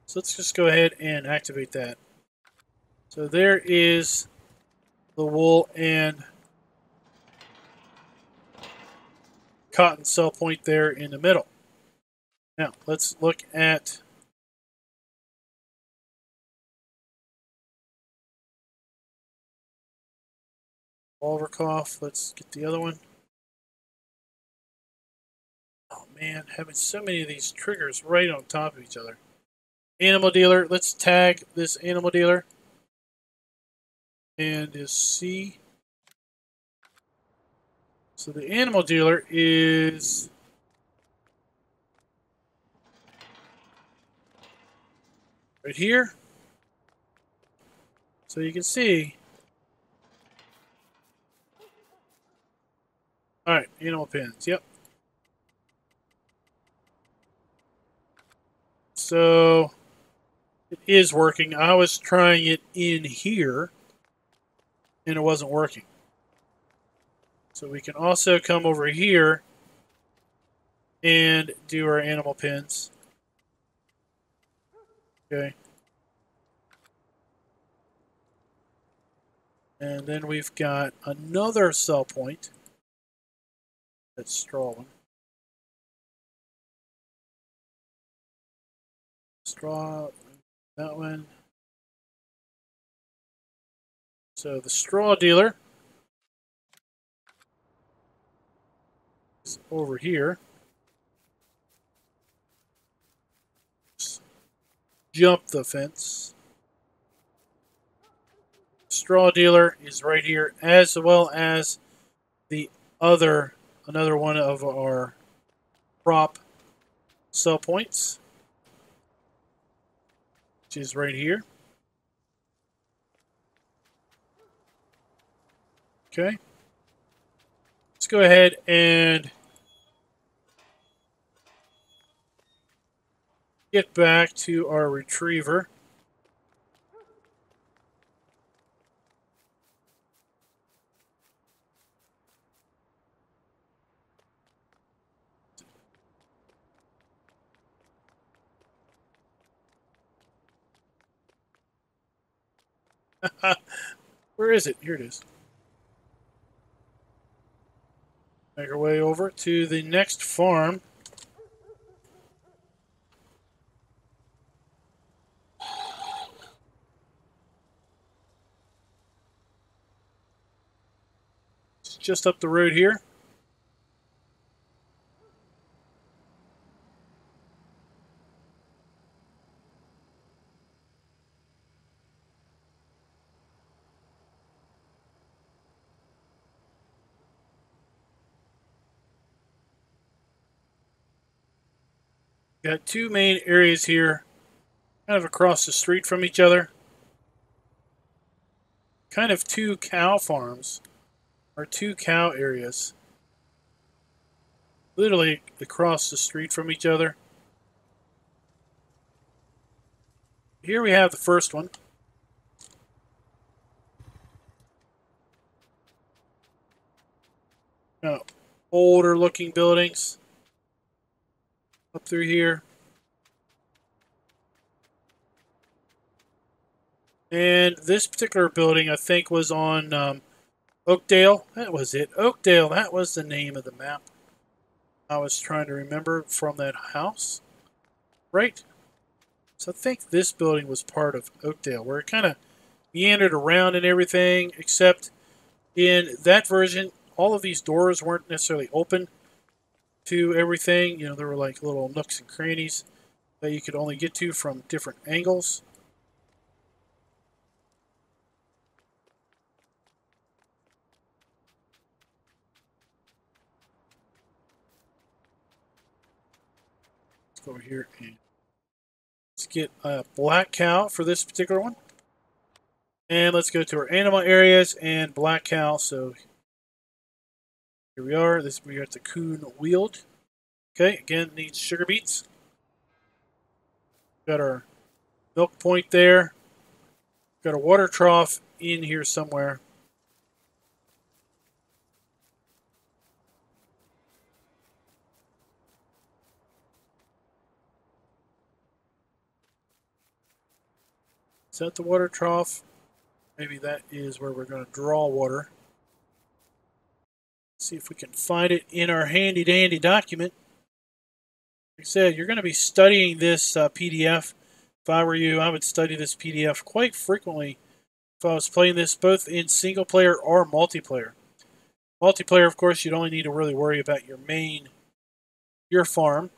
So let's just go ahead and activate that. So there is the wool and cotton sell point there in the middle. Now let's look at Wolverkoff. Let's get the other one. Oh man, having so many of these triggers right on top of each other. Animal dealer. Let's tag this animal dealer. And is C. So the animal dealer is right here. So you can see. Alright, animal pins. Yep. So it is working. I was trying it in here and it wasn't working. So we can also come over here and do our animal pins. Okay. And then we've got another sell point. That's straw one. Straw, that one. So the straw dealer is over here. Just jump the fence. Straw dealer is right here, as well as the another one of our prop sell points, which is right here. Okay. Let's go ahead and get back to our retriever. Where is it? Here it is. Make our way over to the next farm. It's just up the road here. Got two main areas here, kind of across the street from each other. Kind of two cow farms, or two cow areas. Literally across the street from each other. Here we have the first one. Older looking buildings up through here. And this particular building, I think, was on Oakdale. That was it. Oakdale, that was the name of the map I was trying to remember from that house. Right? So I think this building was part of Oakdale, where it kind of meandered around and everything, except in that version, all of these doors weren't necessarily open to everything. You know, there were like little nooks and crannies that you could only get to from different angles. go over here and let's get a black cow for this particular one. And let's go to our animal areas and black cow. So here we are. We are at the coon wheeled. Okay, again, needs sugar beets. Got our milk point there. Got a water trough in here somewhere. Is that the water trough? Maybe that is where we're going to draw water. Let's see if we can find it in our handy dandy document. Like I said, you're going to be studying this PDF. If I were you, I would study this PDF quite frequently if I was playing this both in single player or multiplayer. Multiplayer, of course, you'd only need to really worry about your farm.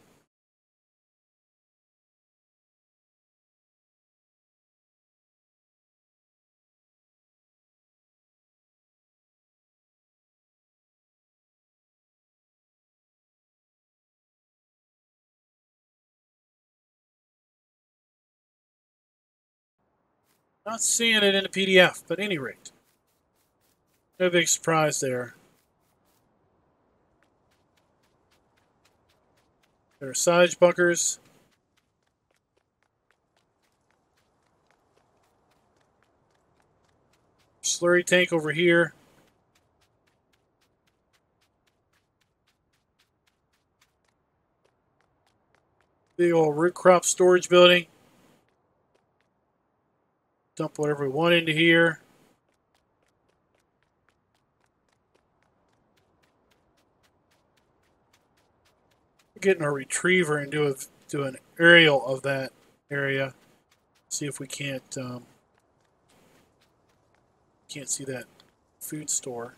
Not seeing it in the PDF, but at any rate, no big surprise there. There are side bunkers. Slurry tank over here. Big old root crop storage building. Dump whatever we want into here. We're getting our retriever and do an aerial of that area. See if we can't see that food store.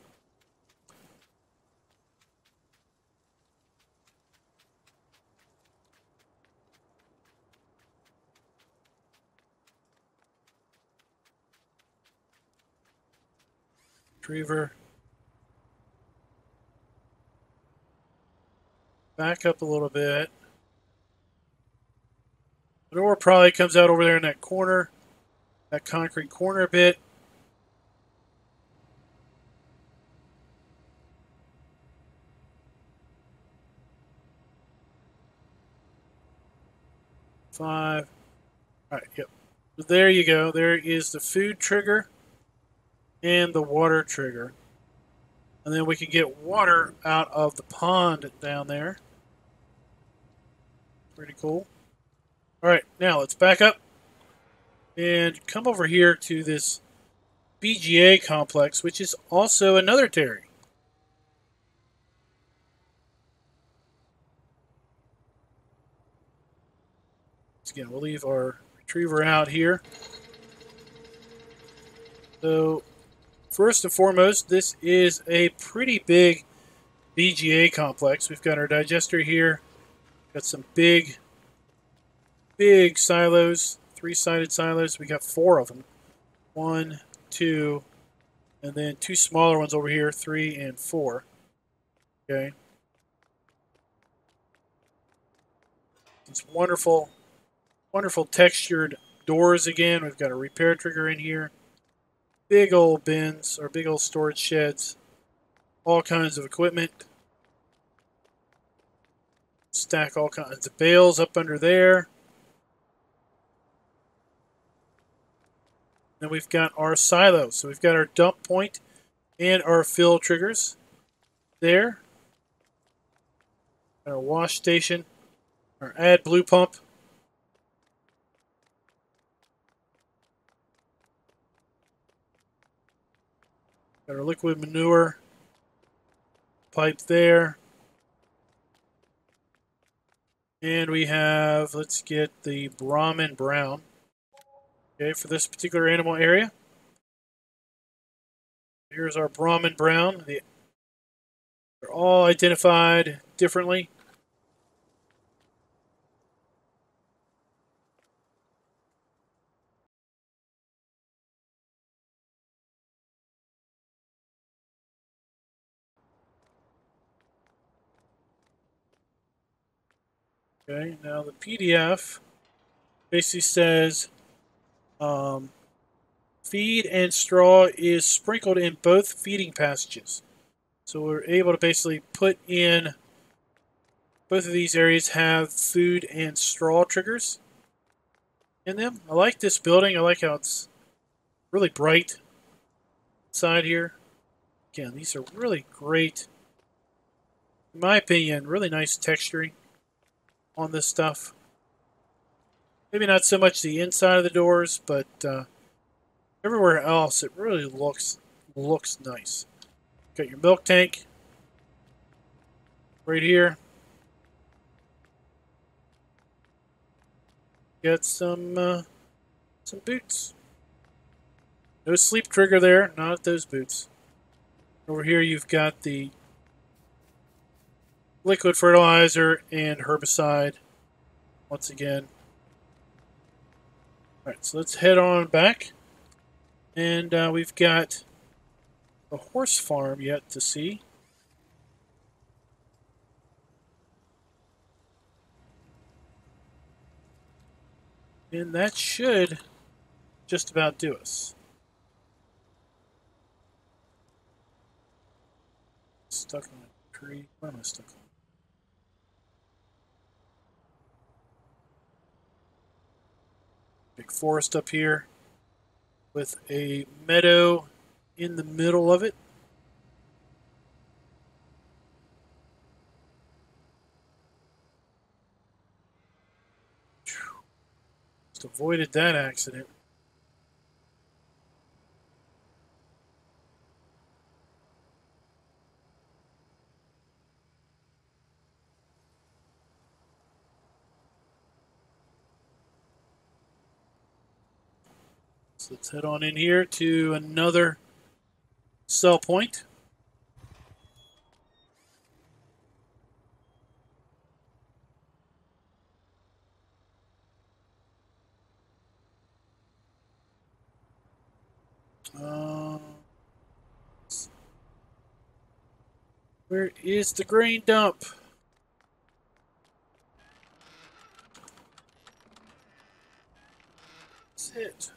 Retriever. Back up a little bit. The door probably comes out over there in that corner, that concrete corner a bit. Five. All right, yep. So there you go. There is the food trigger and the water trigger. And then we can get water out of the pond down there. Pretty cool. All right, now let's back up and come over here to this BGA complex, which is also another dairy. So again, we'll leave our retriever out here. So first and foremost, this is a pretty big BGA complex. We've got our digester here. Got some big silos, three-sided silos. We got 4 of them. 1, 2, and then 2 smaller ones over here, 3 and 4. Okay. These wonderful textured doors again. We've got a repair trigger in here. Big old bins, or big old storage sheds. All kinds of equipment. Stack all kinds of bales up under there. Then we've got our silos. So we've got our dump point and our fill triggers there. Our wash station. Our add blue pump. Got our liquid manure pipe there. And we have, let's get the Brahmin brown. Okay, for this particular animal area. Here's our Brahmin brown. They're all identified differently. Okay, now the PDF basically says feed and straw is sprinkled in both feeding passages. So we're able to basically put in both of these areas have food and straw triggers in them. I like this building. I like how it's really bright inside here. Again, these are really great, in my opinion, really nice texturing on this stuff. Maybe not so much the inside of the doors, but everywhere else it really looks nice. Got your milk tank right here. Got some boots. No sleep trigger there, not at those boots. Over here you've got the liquid fertilizer and herbicide once again. Alright, so let's head on back. And we've got the horse farm yet to see. And that should just about do us. Stuck on a tree. Where am I stuck on? Big forest up here with a meadow in the middle of it. Just avoided that accident. So let's head on in here to another sell point. Where is the grain dump? That's it.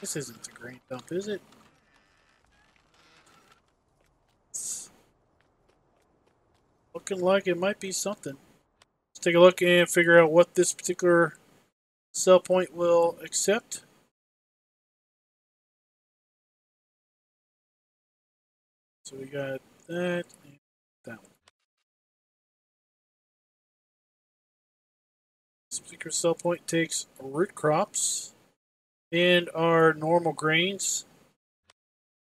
This isn't the grain dump, is it? It's looking like it might be something. Let's take a look and figure out what this particular sell point will accept. So we got that and that one. This particular sell point takes root crops and our normal grains,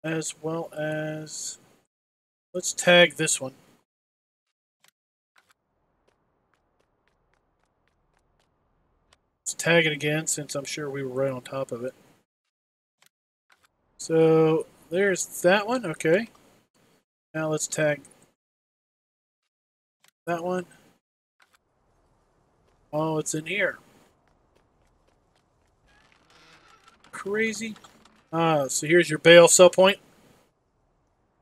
as well as, let's tag this one. Let's tag it again since I'm sure we were right on top of it. So there's that one, okay. Now let's tag that one. Oh, it's in here. Crazy. So here's your bale sell point.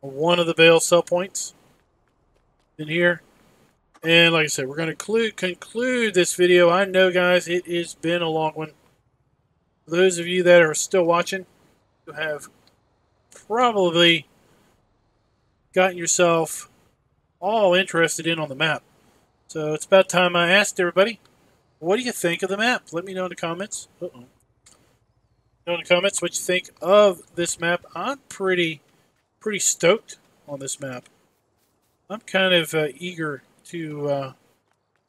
One of the bale sell points in here. And like I said, we're going to conclude this video. I know, guys, it has been a long one. For those of you that are still watching, you have probably gotten yourself all interested in on the map. So it's about time I asked everybody, what do you think of the map? Let me know in the comments. Know in the comments what you think of this map. I'm pretty stoked on this map. I'm kind of eager to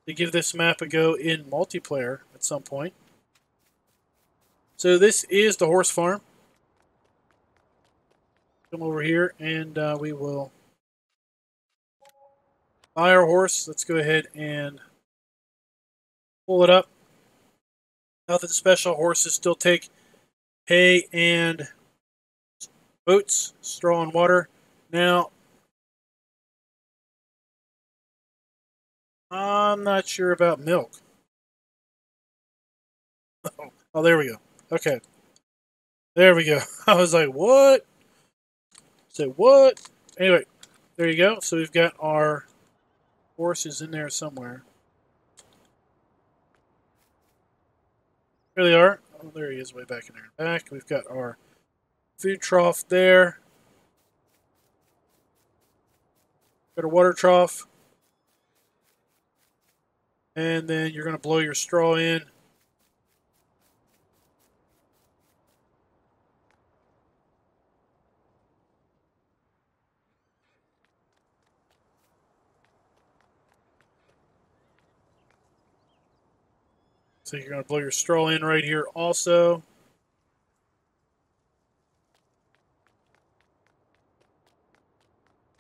give this map a go in multiplayer at some point. So this is the horse farm. Come over here and we will buy our horse. Let's go ahead and pull it up. Nothing special. Horses still take hay and oats, straw and water. Now, I'm not sure about milk. Oh, there we go. Okay. There we go. I was like, what? Say what? Anyway, there you go. So we've got our horses in there somewhere. Here they are. Oh, there he is, way back in there. Back. We've got our food trough there. Got a water trough. And then you're going to blow your straw in. So you're going to blow your straw in right here also.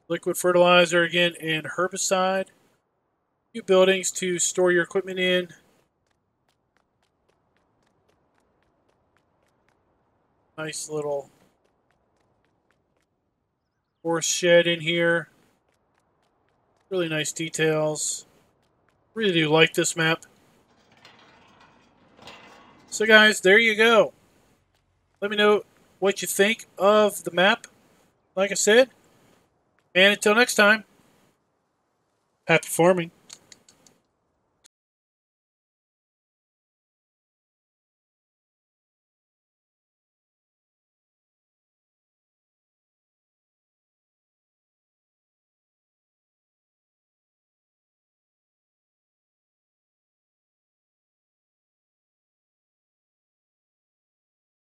Liquid fertilizer again and herbicide. Few buildings to store your equipment in. Nice little horse shed in here. Really nice details. Really do like this map. So guys, there you go. Let me know what you think of the map, like I said. And until next time, happy farming.